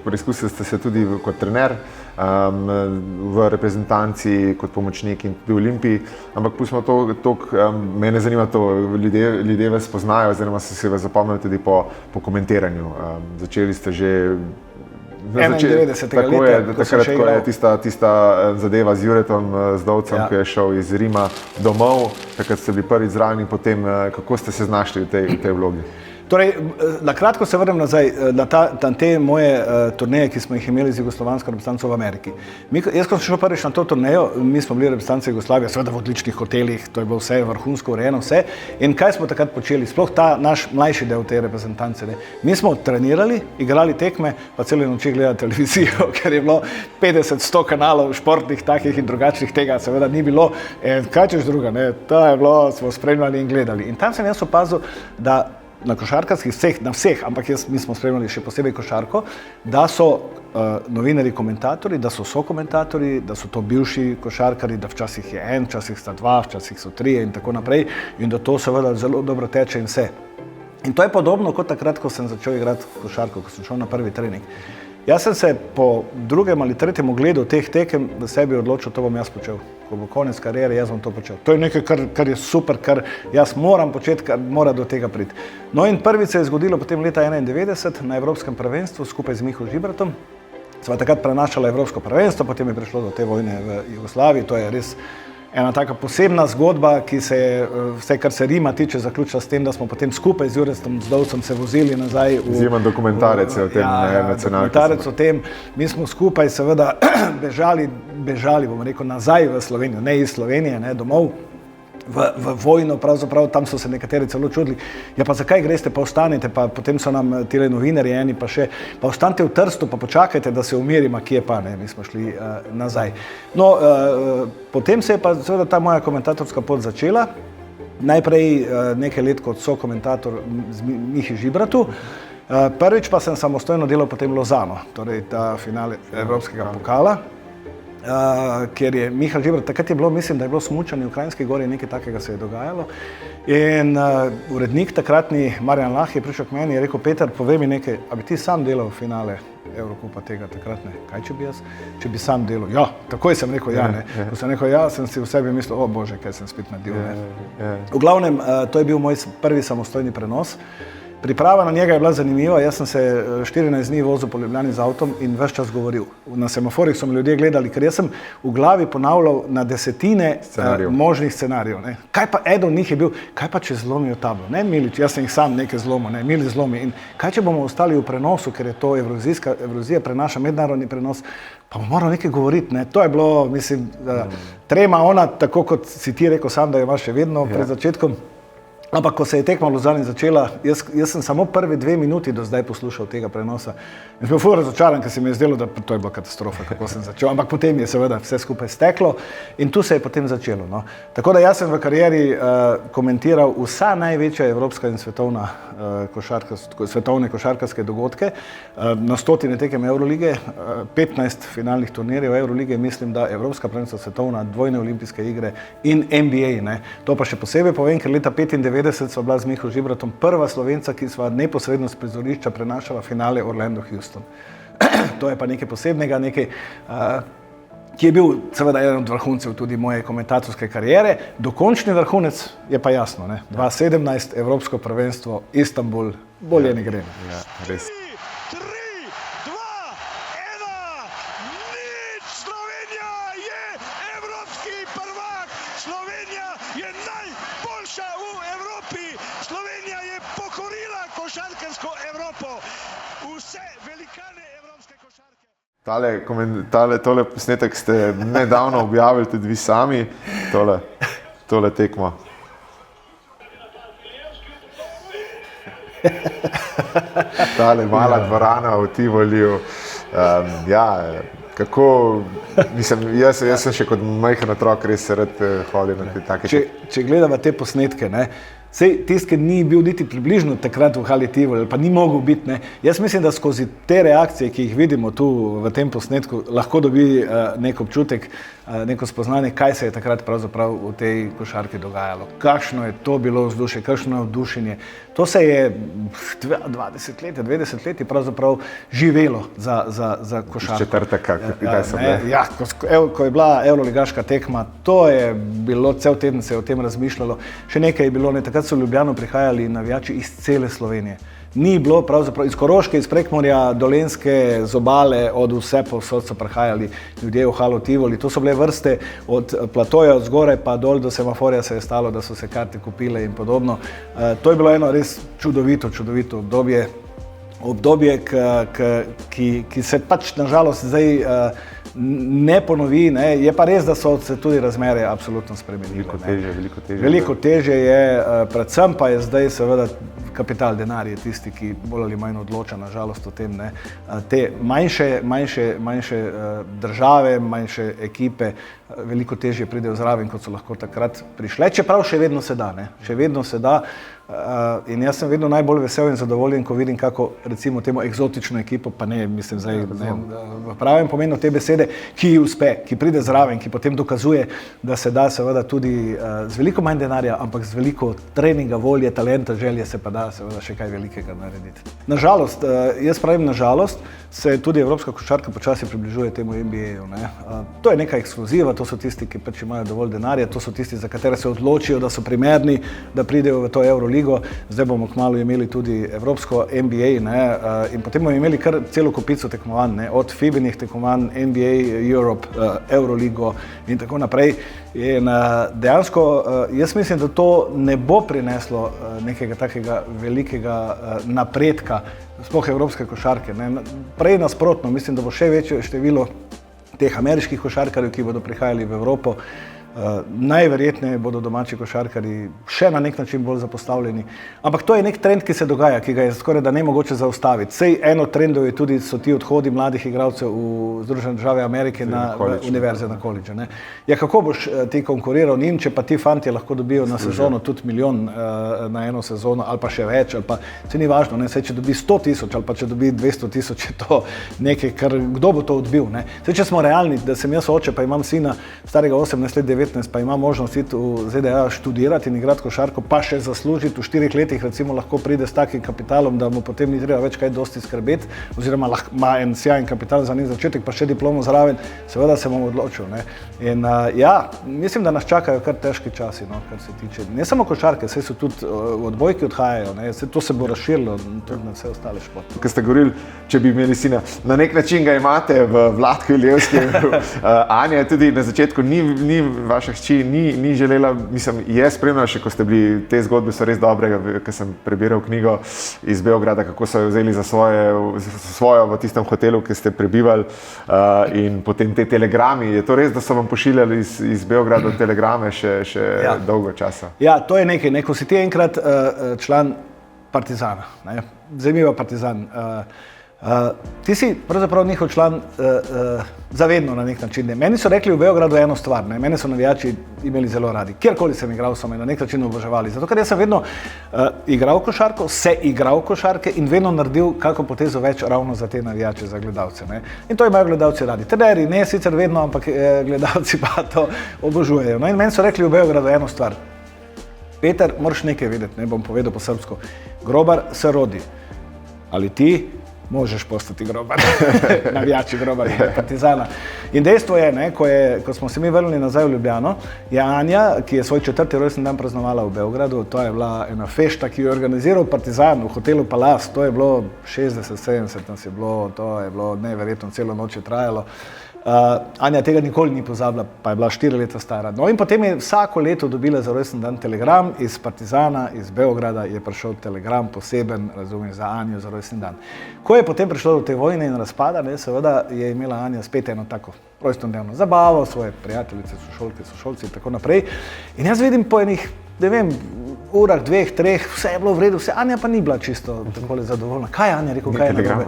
preizkusili ste se tudi kot trener, v reprezentanci, kot pomočnik in tudi v Olimpiji, ampak pustimo to, mene zanima to, ljudje vas poznajo, oziroma so se vas zapomnili tudi po komentiranju. Začeli ste že 91. Tako leta, je, takrat, ko je tista zadeva z Juretom Zdovcem, ki je šel iz Rima domov, takrat ste bili prvič zraven in potem, kako ste se znašli v tej vlogi? Torej, na kratko se vrnem nazaj na te moje turneje, ki smo jih imeli z jugoslovansko reprezentanco v Ameriki. Jaz, ko sem šel prvič na to turnejo, mi smo bili reprezentanca Jugoslavije, seveda v odličnih hotelih, to je bilo vse vrhunsko urejeno, vse. In kaj smo takrat počeli? Sploh ta naš mlajši del te reprezentance. Ne? Mi smo trenirali, igrali tekme, pa cele noči gledali televizijo, ker je bilo 50-100 kanalov športnih, takih in drugačnih, tega seveda ni bilo. Kaj češ druga, ne? To je bilo, smo spremljali in gledali. In tam sem jaz opazil, da na košarkarskih, na vseh, ampak mi smo spremljali še posebej košarko, da so novinarji komentatorji, da so sokomentatorji, da so to bivši košarkari, da včasih je en, včasih sta dva, včasih so trije in tako naprej in da to seveda zelo dobro teče in vse. In to je podobno kot takrat, ko sem začel igrati košarko, ko sem šel na prvi trening. Jaz sem se po drugem ali tretjem ogledu teh tekem v sebi odločil, to bom jaz počel. Ko bo konec kariere, jaz bom to počel. To je nekaj, kar je super, kar jaz moram početi, kar mora do tega priti. No in prvič se je zgodilo potem leta 1991 na Evropskem prvenstvu skupaj z Miho Žibratom. Sva takrat prenašala Evropsko prvenstvo, potem je prišlo do te vojne v Jugoslaviji. To je res ena taka posebna zgodba, ki se je, vse kar se Rima tiče, zaključila s tem, da smo potem skupaj z Juretom Zdovcem se vozili nazaj v... Izjemen dokumentarec o tem, dokumentarec o tem. Mi smo skupaj seveda bežali, bomo rekel, nazaj v Slovenijo, ne iz Slovenije, ne domov, v vojno, pravzaprav tam so se nekateri celo čudili, ja pa zakaj greste, pa ostanite, pa potem so nam tile novinarji eni pa še, pa ostanite v Trstu, pa počakajte, da se umirimo, kje pa, ne, mi smo šli nazaj. No, potem se je pa seveda ta moja komentatorska pot začela, najprej nekaj let kot sokomentator z Mihi Žibratu, prvič pa sem samostojno delal potem Lozano, torej ta finale Evropskega pokala, ker je Miha Žibrat, takrat je bilo, mislim, da je bilo smučanje v Kranjski Gori, nekaj takega se je dogajalo. In urednik takratni Marjan Lah je prišel k meni in je rekel, Peter, povej mi nekaj, a bi ti sam delal finale Evrokupa tega takratne? Kaj če bi jaz? Če bi sam delal? Ja, takoj sem rekel ja, ne. Ko sem rekel ja, sem si v sebi mislil, o bože, kaj sem spet naredil. V glavnem, to je bil moj prvi samostojni prenos. Priprava na njega je bila zanimiva, jaz sem se 14 dni vozil po Ljubljani z avtom in ves čas govoril. Na semaforih so me ljudje gledali, ker jaz sem v glavi ponavljal na desetine možnih scenarijev. Ne. Kaj pa eden od njih je bil, kaj pa če zlomijo tablo? Ne, Milič, jaz sem jih sam nekaj zlomil, ne, Milič zlomi. In kaj če bomo ostali v prenosu, ker je to Evrovizija prenaša mednarodni prenos, pa bomo morali nekaj govoriti. Ne. To je bilo, mislim, trema ona, tako kot si ti rekel sam, da jo imaš še vedno pred začetkom. Ampak, ko se je tekma v Lozani začela, jaz sem samo prve 2 minuti do zdaj poslušal tega prenosa. In sem bil ful razočaran, ker se mi je zdelo, da to je bila katastrofa, kako sem začel. Ampak potem je seveda vse skupaj steklo in tu se je potem začelo. No. Tako da jaz sem v karieri komentiral vsa največja evropska in svetovne košarkarske dogodke, na 100 tekem Evrolige, 15 finalnih turnirjev Evrolige, mislim, da Evropska prvenstva svetovna, dvojne olimpijske igre in NBA. Ne. To pa še posebej povem, ker leta 1995 sva bila z Miho Žibratom prva Slovenca, ki sva neposredno s prizorišča prenašala finale Orlando-Houston. To je pa nekaj posebnega, nekaj, ki je bil seveda eden od vrhuncev tudi moje komentatorske kariere. Dokončni vrhunec je pa jasno, ne? 2017 Evropsko prvenstvo Istanbul, bolje ne gre. Ja, res. Tole posnetek ste nedavno objavili tudi vi sami. Tole. tole tekmo. Tale mala dvorana v Tivoliju. Kako, mislim, jaz sem še kot majhen otrok res rad hodil na te take. Če gledamo te posnetke, ne, sej tisti, ki ni bil niti približno takrat v hali Tivoli, pa ni mogel biti, ne, jaz mislim, da skozi te reakcije, ki jih vidimo tu v tem posnetku, lahko dobi nek občutek, neko spoznanje, kaj se je takrat pravzaprav v tej košarki dogajalo. Kakšno je to bilo vzdušje, kakšno je vdušenje. To se je 20 let, 20 let pravzaprav živelo za košarko. Četrtaka, kaj so bile? Ja, ko je bila evroligaška tekma, to je bilo, cel teden se je o tem razmišljalo. Še nekaj je bilo, takrat so v Ljubljano prihajali navijači iz cele Slovenije. Ni bilo pravzaprav iz Koroške, iz Prekmurja, Dolenjske, z obale, od vse povsod so prihajali ljudje v halo Tivoli. To so bile vrste od platoja od zgoraj pa dol do semaforja se je stalo, da so se karte kupile in podobno. To je bilo eno res čudovito obdobje, ki se pač nažalost zdaj ne ponovi, ne. Je pa res, da so se tudi razmere absolutno spremenile. Veliko težje je, predvsem pa je zdaj seveda kapital, denar je tisti, ki bolj ali manj odloča nažalost o tem, ne. Te manjše države, manjše ekipe veliko težje pridejo zraven, kot so lahko takrat prišle, čeprav še vedno se da, ne. Še vedno se da. In jaz sem vedno najbolj vesel in zadovoljen, ko vidim kako recimo temu eksotično ekipo, pa ne, mislim zdaj, v pravem pomenu te besede, ki ji uspe, ki pride zraven, ki potem dokazuje, da se da seveda tudi z veliko manj denarja, ampak z veliko treninga, volje, talenta, želje se pa da seveda še kaj velikega narediti. Nažalost, jaz pravim nažalost, se tudi evropska košarka počasi približuje temu NBA-ju, ne. To je neka ekskluziva, to so tisti, ki pač imajo dovolj denarja, to so tisti, za katere se odločijo, da so primerni, da pridejo v to Euroligo. Zdaj bomo kmalu imeli tudi evropsko NBA, ne, in potem bomo imeli kar celo kopico tekmovanj, ne, od FIBA-nih tekmovanj, NBA, Europe, Euroligo in tako naprej. In dejansko jaz mislim, da to ne bo prineslo nekega takega velikega napredka, sploh evropske košarke, ne. Prej nasprotno, mislim, da bo še večje število teh ameriških košarkarjev, ki bodo prihajali v Evropo. Najverjetneje bodo domači košarkarji še na nek način bolj zapostavljeni. Ampak to je nek trend, ki se dogaja, ki ga je skoraj da nemogoče zaustaviti. Sej eno trendov je tudi, so ti odhodi mladih igralcev v Združene države Amerike na univerze, na koledže, ne. Ja, kako boš ti konkuriral njim, če pa ti fantje lahko dobijo na sezono tudi milijon na eno sezono, ali pa še več, ali pa, se ni važno, ne, sej če dobi 100 000 ali pa če dobi 200 000, je to nekaj, kar, kdo bo to odbil, ne. Sej, če smo realni, da sem jaz oče, pa imam sina starega 18 let, 19, pa ima možnost iti v ZDA študirati in igrati košarko, pa še zaslužiti v 4 letih, recimo lahko pride s takim kapitalom, da mu potem ni treba več kaj dosti skrbeti, oziroma ima en sjajen kapital za njih začetek, pa še diplomo zraven, seveda se bom odločil, ne. In ja, mislim, da nas čakajo kar težki časi, no, kar se tiče, ne samo košarke, saj so tudi odbojki odhajajo, ne, to se bo razširilo tudi na vse ostale športe. Ko ste govorili, če bi imeli sina, na nek način ga imate v Vlatku Ilevskem, Anja tudi na začetku ni vaša hči, ni želela, mislim, je spremljala še, ko ste bili, te zgodbe so res dobre, ko sem prebiral knjigo iz Beograda, kako so jo vzeli za svojo v tistem hotelu, ki ste prebivali, in potem te telegrami. Je to res, da so vam pošiljali iz Beograda telegrame še dolgo časa? Ja, to je nekaj, ko si ti enkrat član Partizana, ne, zanimiva Partizan. Ti si pravzaprav njihov član zavedno na nek način. Meni so rekli v Beogradu eno stvar, ne? Mene so navijači imeli zelo radi. Kjerkoli sem igral, so me na nek način oboževali. Zato, ker jaz sem vedno igral košarko, igral košarke in vedno naredil kako potezo več ravno za te navijače, za gledalce, ne? In to imajo gledalci radi. Trenerji ne sicer vedno, ampak gledalci pa to obožujejo. No in meni so rekli v Beogradu eno stvar. Peter, moraš nekaj vedeti, ne bom povedal po srbsko. Grobar se rodi. Ali ti možeš postati grobar, navijači Grobar in Partizana. In dejstvo je, ne, ko smo se mi vrnili nazaj v Ljubljano, je Anja, ki je svoj 4. rojstni dan praznovala v Beogradu, to je bila ena fešta, ki jo je organiziral Partizan v hotelu Palace, to je bilo 60-70 nas je bilo, to je bilo neverjetno, celo noč je trajalo. Anja tega nikoli ni pozabila, pa je bila 4 leta stara. No in potem je vsako leto dobila za rojstni dan telegram iz Partizana, iz Beograda je prišel telegram poseben, razumeš, za Anjo za rojstni dan. Ko je potem prišlo do te vojne in razpada, seveda je imela Anja spet eno tako rojstnodnevno zabavo, svoje prijateljice, sošolci in tako naprej. In jaz vidim po enih, ne vem, urah, 2, 3, vse je bilo v redu, Anja pa ni bila čisto takole zadovoljna. Kaj je Anja rekel, kaj je narobe?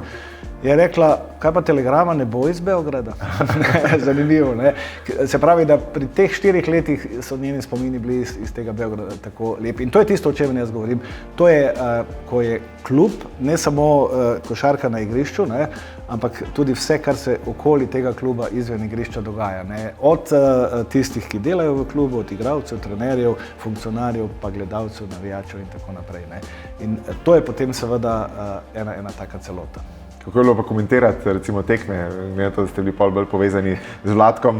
Je rekla, kaj pa telegrama ne bo iz Beograda? Zanimivo, ne? Se pravi, da pri teh 4 letih so njeni spomini bili iz tega Beograda tako lepi. In to je tisto, o čem jaz govorim. To je, ko je klub, ne samo košarka na igrišču, ne? Ampak tudi vse, kar se okoli tega kluba izven igrišča dogaja. Ne? Od tistih, ki delajo v klubu, od igralcev, trenerjev, funkcionarjev, pa gledalcev, navijačev in tako naprej. Ne? In to je potem seveda ena taka celota. Kako je bilo pa komentirati recimo tekme, glede to, da ste bili pol bolj povezani z Vlatkom.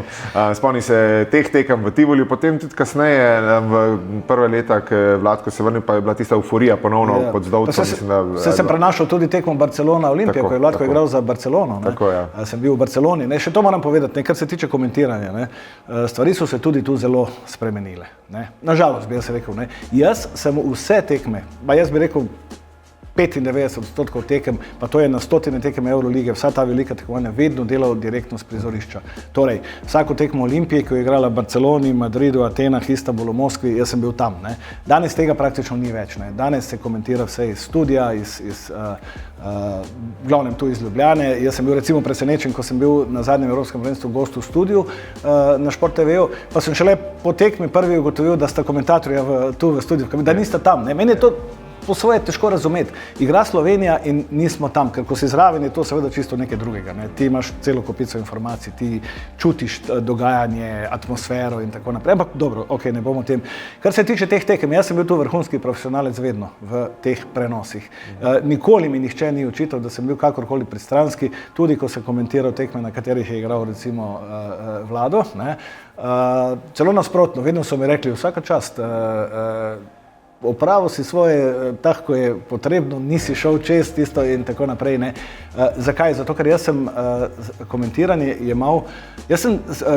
Spomni se teh tekem v Tivoliju, potem tudi kasneje, v prve leta, ko je Vlatko se vrnil, pa je bila tista euforija ponovno pod Zdovcem. Sem prenašal tudi tekmo Barcelona-Olimpija, ko je Vlatko igral za Barcelono. Tako, ja. Sem bil v Barceloni. Še to moram povedati, kar se tiče komentiranja. Ne. Stvari so se tudi tu zelo spremenile. Ne. Nažalost, bi jaz rekel. Ne. Jaz sem vse tekme, jaz bi rekel, 95% tekem, pa to je na 100 tekem Eurolige, vsa ta velika tekmovanja, vedno delal direktno z prizorišča. Torej, vsako tekmo Olimpije, ki je igrala v Barceloni, Madridu, Atenah, Istanbulu, Moskvi, jaz sem bil tam. Ne. Danes tega praktično ni več. Ne. Danes se komentira vse iz studija, glavnem tu iz Ljubljane. Jaz sem bil recimo presenečen, ko sem bil na zadnjem Evropskem prvenstvu gost v studiu na Šport TV-ju, pa sem šele po tekmi prvi ugotovil, da sta komentatorja tu v studiu, da nista tam. Ne. Meni je to po svoje težko razumeti. Igra Slovenija in nismo tam, ker ko si zraven, je to seveda čisto nekaj drugega. Ne? Ti imaš celo kopico informacij, ti čutiš dogajanje, atmosfero in tako naprej. Ampak dobro, ok, ne bomo o tem. Kar se tiče teh tekem, jaz sem bil tu vrhunski profesionalec vedno v teh prenosih. Nikoli mi nihče ni očital, da sem bil kakorkoli pristranski, tudi ko sem komentiral tekme, na katerih je igral recimo Vlado. Ne? Celo nasprotno, vedno so mi rekli, vsaka čast, opravil si svoje, tako je potrebno, nisi šel čez tisto in tako naprej. Ne. Zakaj? Zato, ker jaz sem komentiranje jemal,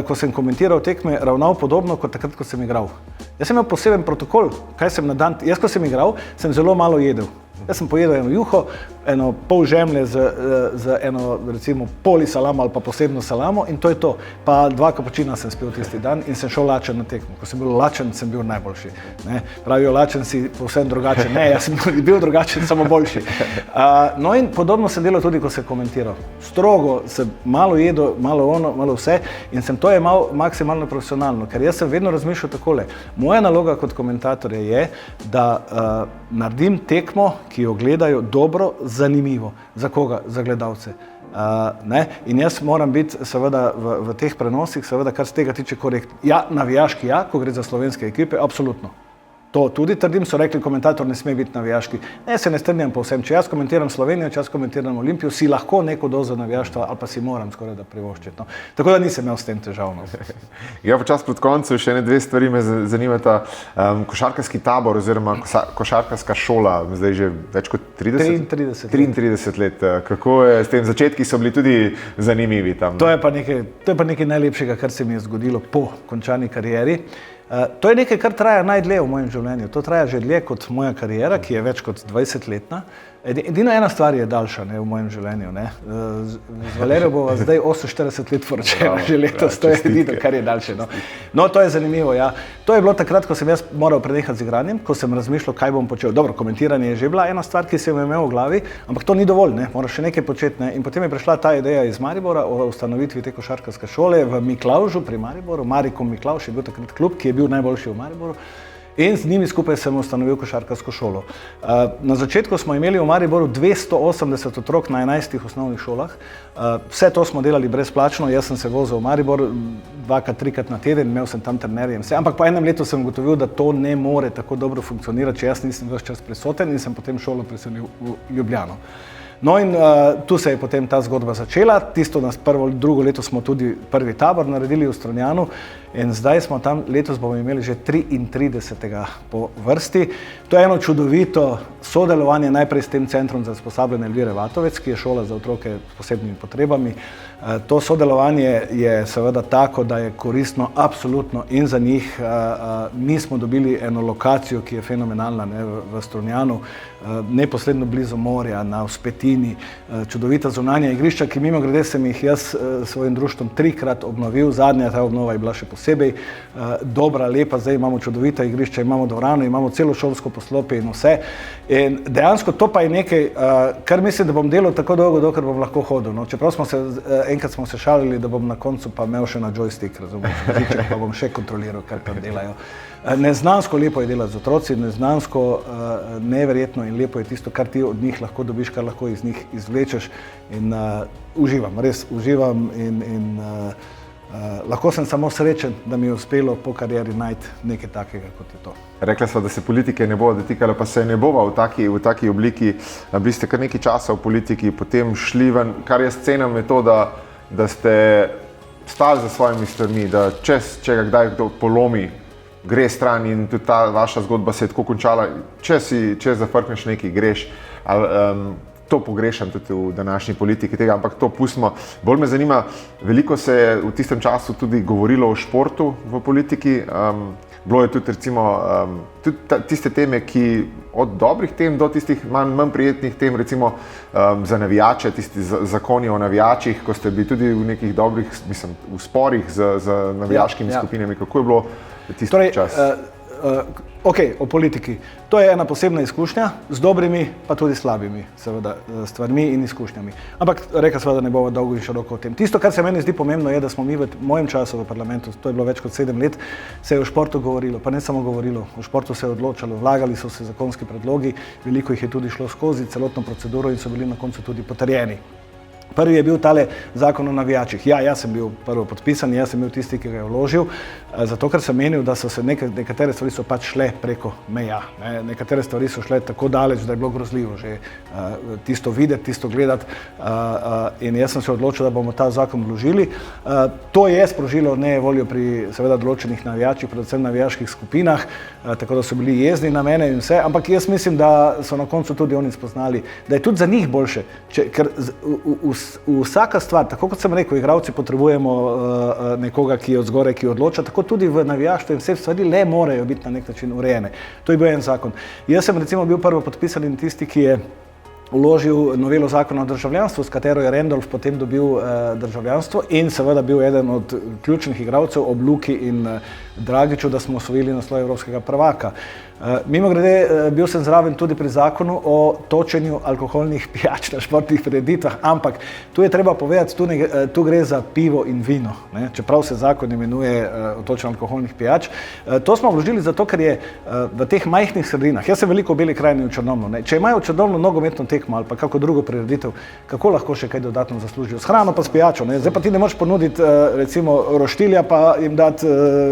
ko sem komentiral tekme, ravnal podobno kot takrat, ko sem igral. Jaz sem imel poseben protokol, kaj sem na dan, jaz ko sem igral, sem zelo malo jedel. Jaz sem pojedel eno juho, eno pol žemlje z eno recimo poli salamo ali pa posebno salamo in to je to. Pa 2 kapučina sem spil tisti dan in sem šel lačen na tekmo. Ko sem bil lačen, sem bil najboljši. Ne? Pravijo, lačen si povsem drugačen. Ne, jaz sem bil drugačen, samo boljši. No in podobno sem delal tudi, ko sem komentiral. Strogo sem malo jedel, malo ono, malo vse in sem to jemal maksimalno profesionalno, ker jaz sem vedno razmišljal takole. Moja naloga kot komentatorja je, da naredim tekmo, ki jo gledajo dobro, zanimivo. Za koga? Za gledalce. Ne? In jaz moram biti seveda v teh prenosih, seveda kar se tega tiče korektno. Ja, navijaški ja, ko gre za slovenske ekipe, absolutno. To tudi trdim, so rekli, komentator ne sme biti navijaški. Ne, se ne strinjam povsem. Če jaz komentiram Slovenijo, če jaz komentiram Olimpijo, si lahko neko dozo navijaštva ali pa si moram skoraj da privoščiti. No. Tako da nisem imel s tem težav. No. Ja, počas pred koncu še 2 stvari me zanimata. Košarkarski tabor oziroma košarkarska šola, zdaj že več kot 33 let. Kako je s tem? Začetki so bili tudi zanimivi tam. To je pa nekaj najlepšega, kar se mi je zgodilo po končani karieri. To je nekaj, kar traja najdlje v mojem življenju. To traja že dlje kot moja kariera, ki je več kot 20-letna. Edino ena stvar je daljša v mojem življenju. Ne. Z Valerijo bova zdaj 48 let poročena, že letos, to je edino, kar je daljše. No, to je zanimivo, ja. To je bilo takrat, ko sem jaz moral prenehati z igranjem, ko sem razmišljal, kaj bom počel. Dobro, komentiranje je že bila ena stvar, ki sem jo imel v glavi, ampak to ni dovolj, ne. Moraš še nekaj početi. Ne. In potem je prišla ta ideja iz Maribora o ustanovitvi te košarkarske šole v Miklavžu pri Mariboru. Marikom Miklavž je bil takrat klub, ki je bil najboljši v Mariboru. In z njimi skupaj sem ustanovil košarkarsko šolo. Na začetku smo imeli v Mariboru 280 otrok na 11 osnovnih šolah. Vse to smo delali brezplačno, jaz sem se vozil v Maribor 2-3 na teden, imel sem tam trenerje in vse. Ampak po enem letu sem ugotovil, da to ne more tako dobro funkcionirati, če jaz nisem ves čas prisoten in sem potem šolo preselil v Ljubljano. No in tu se je potem ta zgodba začela. Tisto nas drugo leto smo tudi prvi tabor naredili v Strunjanu In zdaj smo tam, letos bomo imeli že 33. po vrsti. To je eno čudovito sodelovanje najprej s tem centrom za usposabljanje Elvire Vatovec, ki je šola za otroke s posebnimi potrebami. To sodelovanje je seveda tako, da je koristno absolutno in za njih. Mi smo dobili eno lokacijo, ki je fenomenalna, ne, v Strunjanu, neposredno blizu morja, na Vzpetini, čudovita zunanja igrišča, ki mimogrede sem jih jaz s svojim društvom 3-krat obnovil. Zadnja ta obnova je bila še posebej dobra, lepa, zdaj imamo čudovita igrišča, imamo dvorano, imamo celo šolsko poslopje in vse. In dejansko to pa je nekaj, kar mislim, da bom delal tako dolgo, dokler bom lahko hodil. No, čeprav enkrat smo se šalili, da bom na koncu pa imel še na joystick, razumeš, pa bom še kontroliral, kar delajo. Neznansko lepo je delati z otroci, neznansko neverjetno in lepo je tisto, kar ti od njih lahko dobiš, kar lahko iz njih izvlečeš in uživam, res uživam in lahko sem samo srečen, da mi je uspelo po karieri najti nekaj takega, kot je to. Rekla sva, da se politike ne bo dotikala, pa se ne bova v taki obliki. Bili ste kar nekaj časa v politiki, potem šli ven, kar jaz cenim je to, da ste stali za svojimi stvarmi, da če ga kdaj kdo polomi, gre stran in tudi ta vaša zgodba se je tako končala, če zafrkneš nekaj, greš. To pogrešam tudi v današnji politiki tega, ampak to pustimo. Bolj me zanima, veliko se je v tistem času tudi govorilo o športu v politiki. Bilo je tudi recimo tudi tiste teme, ki od dobrih tem do tistih manj prijetnih tem, recimo za navijače, tisti zakoni o navijačih, ko ste bili tudi v nekih dobrih, mislim, v sporih z navijaškimi skupinami. Kako je bilo tisti čas? Ok, o politiki. To je ena posebna izkušnja z dobrimi, pa tudi slabimi, seveda, stvarmi in izkušnjami. Ampak rekla sva, da ne bova dolgo in široko o tem. Tisto, kar se meni zdi pomembno, je, da smo mi v mojem času v parlamentu, to je bilo več kot 7 let, se je o športu govorilo, pa ne samo govorilo, o športu se je odločalo, vlagali so se zakonski predlogi, veliko jih je tudi šlo skozi celotno proceduro in so bili na koncu tudi potrjeni. Prvi je bil tale zakon o navijačih. Ja, jaz sem bil prvo podpisan, jaz sem bil tisti, ki ga je vložil, zato ker sem menil, da so se nekatere stvari so pač šle preko meja. Nekatere stvari so šle tako daleč, da je bilo grozljivo že tisto videti, tisto gledati in jaz sem se odločil, da bomo ta zakon vložili. To je sprožilo nejevoljo pri seveda določenih navijačih, predvsem navijaških skupinah, tako da so bili jezni na mene in vse, ampak jaz mislim, da so na koncu tudi oni spoznali, da je tudi za njih boljše, ker vsaka stvar, tako kot sem rekel, igralci potrebujemo nekoga, ki je od zgoraj, ki odloča, tako tudi v navijaštvu in vse stvari le morajo biti na nek način urejene. To je bil en zakon. Jaz sem recimo bil prvo podpisan in tisti, ki je vložil novelo zakona o državljanstvu, s katero je Randolph potem dobil državljanstvo in seveda bil eden od ključnih igralcev ob Luki in Dragiću, da smo osvojili naslov evropskega prvaka. Mimogrede, bil sem zraven tudi pri zakonu o točenju alkoholnih pijač na športnih prireditvah, ampak tu je treba povedati, tu gre za pivo in vino, ne? Čeprav se zakon imenuje o točenju alkoholnih pijač. To smo vložili zato, ker je v teh majhnih sredinah, jaz sem veliko v Beli krajini v Črnomlju, ne? Če imajo v Črnomlju nogometno tekmo ali pa kako drugo prireditev, kako lahko še kaj dodatno zaslužijo? S hrano pa s pijačo, ne? Zdaj pa ti ne moreš ponuditi recimo roštilja pa jim dati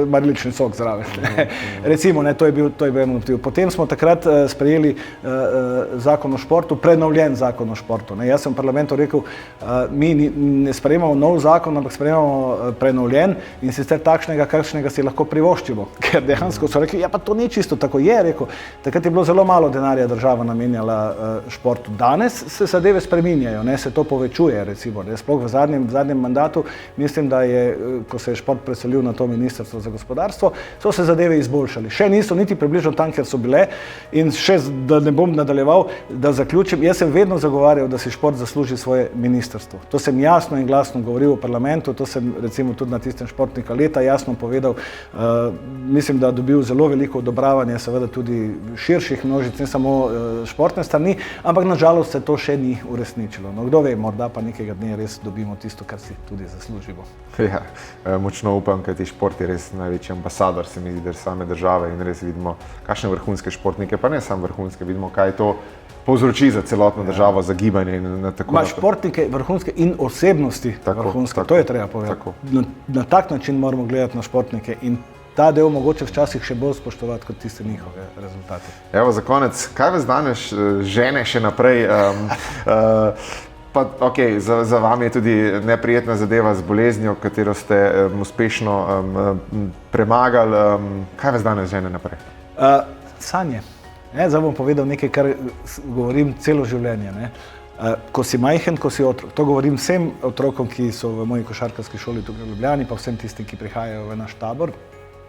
marilični sok zraven. Recimo, ne, to je bil eno motiv. Potem smo takrat sprejeli zakon o športu, prenovljen zakon o športu. Ne. Jaz sem v parlamentu rekel, mi ne sprejemamo nov zakon, ampak sprejemamo prenovljen in sicer takšnega, kakšnega si lahko privoščimo. Ker dejansko so rekli, ja pa to ni čisto tako, je rekel. Takrat je bilo zelo malo denarja država namenjala športu. Danes se zadeve spreminjajo, ne, se to povečuje recimo. Ne. Sploh v zadnjem mandatu, mislim, da je, ko se je šport preselil na to ministrstvo za gospodarstvo, so se zadeve izboljšali. Še niso niti približno tam, kjer so bile in še, da ne bom nadaljeval, da zaključim, jaz sem vedno zagovarjal, da si šport zasluži svoje ministrstvo. To sem jasno in glasno govoril v parlamentu, to sem recimo tudi na tistem športnika leta jasno povedal. Mislim, da dobil zelo veliko odobravanje, seveda tudi širših množic, ne samo športne strani, ampak nažalost se to še ni uresničilo. No, kdo ve, morda pa nekega dne res dobimo tisto, kar si tudi zaslužimo. Ja, močno upam, ker ti šport je res največji ambasador, se mi zdi, same države in res vidimo, kakšne vrhunske športnike, pa ne samo vrhunske, vidimo, kaj to povzroči za celotno državo, za gibanje in tako naprej. Športnike vrhunske in osebnosti vrhunske, to je treba povedati. Na tak način moramo gledati na športnike in ta del mogoče včasih še bolj spoštovati kot tiste njihove rezultate. Evo, za konec, kaj vas danes žene še naprej? Pa, okay, za vami je tudi neprijetna zadeva z boleznijo, katero ste uspešno premagali. Kaj vas danes žene naprej? Sanje. Zdaj bom povedal nekaj, kar govorim celo življenje. Ne? Ko si majhen, ko si otrok. To govorim vsem otrokom, ki so v moji košarkarski šoli tukaj v Ljubljani, pa vsem tistim, ki prihajajo v naš tabor.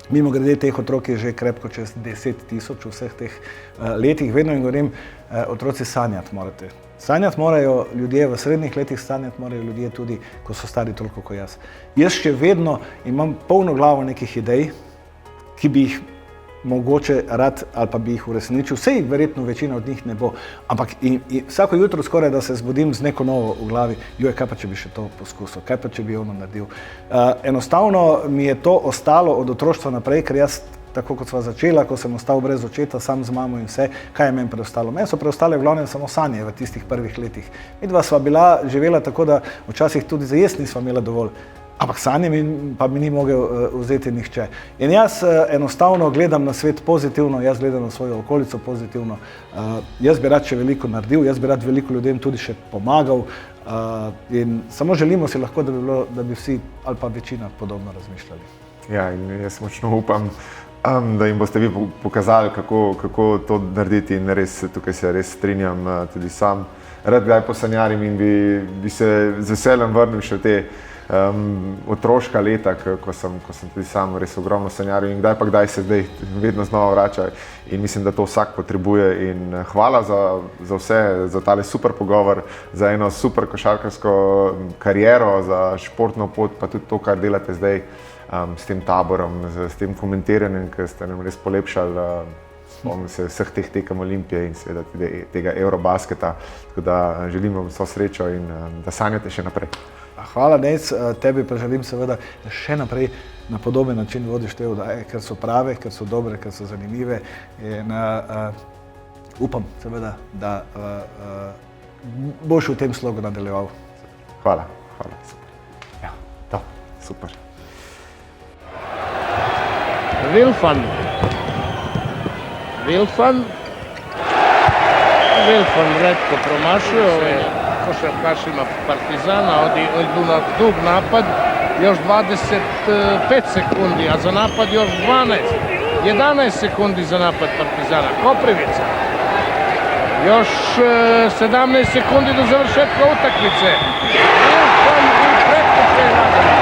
Mimogrede, teh otrok je že krepko čez 10 000 v vseh teh letih. Vedno jim govorim, otroci, sanjati morate. Sanjati morajo ljudje v srednjih letih, sanjati morajo ljudje tudi, ko so stari toliko kot jaz. Jaz še vedno imam polno glavo nekih idej, ki bi jih mogoče rad ali pa bi jih uresničil. Sej verjetno večina od njih ne bo, ampak vsako jutro skoraj, da se zbudim z neko novo v glavi, kaj pa če bi še to poskusil, kaj pa če bi ono naredil. Enostavno mi je to ostalo od otroštva naprej, ker jaz, tako kot sva začela, ko sem ostal brez očeta, sam z mamo in vse, kaj je meni preostalo? Meni so preostale v glavnem samo sanje v tistih prvih letih. Midva sva živela tako, da včasih tudi za jesti nisva imela dovolj. Ampak sanje pa mi ni mogel vzeti nihče. In jaz enostavno gledam na svet pozitivno, jaz gledam na svojo okolico pozitivno. Jaz bi rad še veliko naredil, jaz bi rad veliko ljudem tudi še pomagal. In samo želimo si lahko, da bi vsi ali pa večina podobno razmišljali. Ja, in jaz močno upam, da jim boste vi pokazali, kako to narediti, in res, tukaj se res strinjam tudi sam. Rad kdaj posanjarim in bi se z veseljem vrnil še v te otroška leta, ko sem tudi sam res ogromno sanjaril, in kdaj se zdaj vedno znova vrača, in mislim, da to vsak potrebuje. In hvala za vse, za tale super pogovor, za eno super košarkarsko kariero, za športno pot, pa tudi to, kar delate zdaj s tem taborom, s tem komentiranjem, ker ste nam res polepšali. Spomnim se vseh teh tekem Olimpije in seveda tudi tega Eurobasketa, tako da želim vam vso srečo in da sanjate še naprej. Hvala, Nejc, tebi pa želim seveda, da še naprej na podoben način vodiš te oddaje, ker so prave, ker so dobre, ker so zanimive, in upam seveda, da boš v tem slogu nadaljeval. Hvala, super. Ja, to, super. Vilfan retko promašio, košarkašima Partizana, ovdje je bio dug napad, još 25 sekundi, a za napad još 11 sekundi za napad Partizana. Koprivica. Još 17 sekundi do završetka utakmice. Vilfan u pretkuće radi.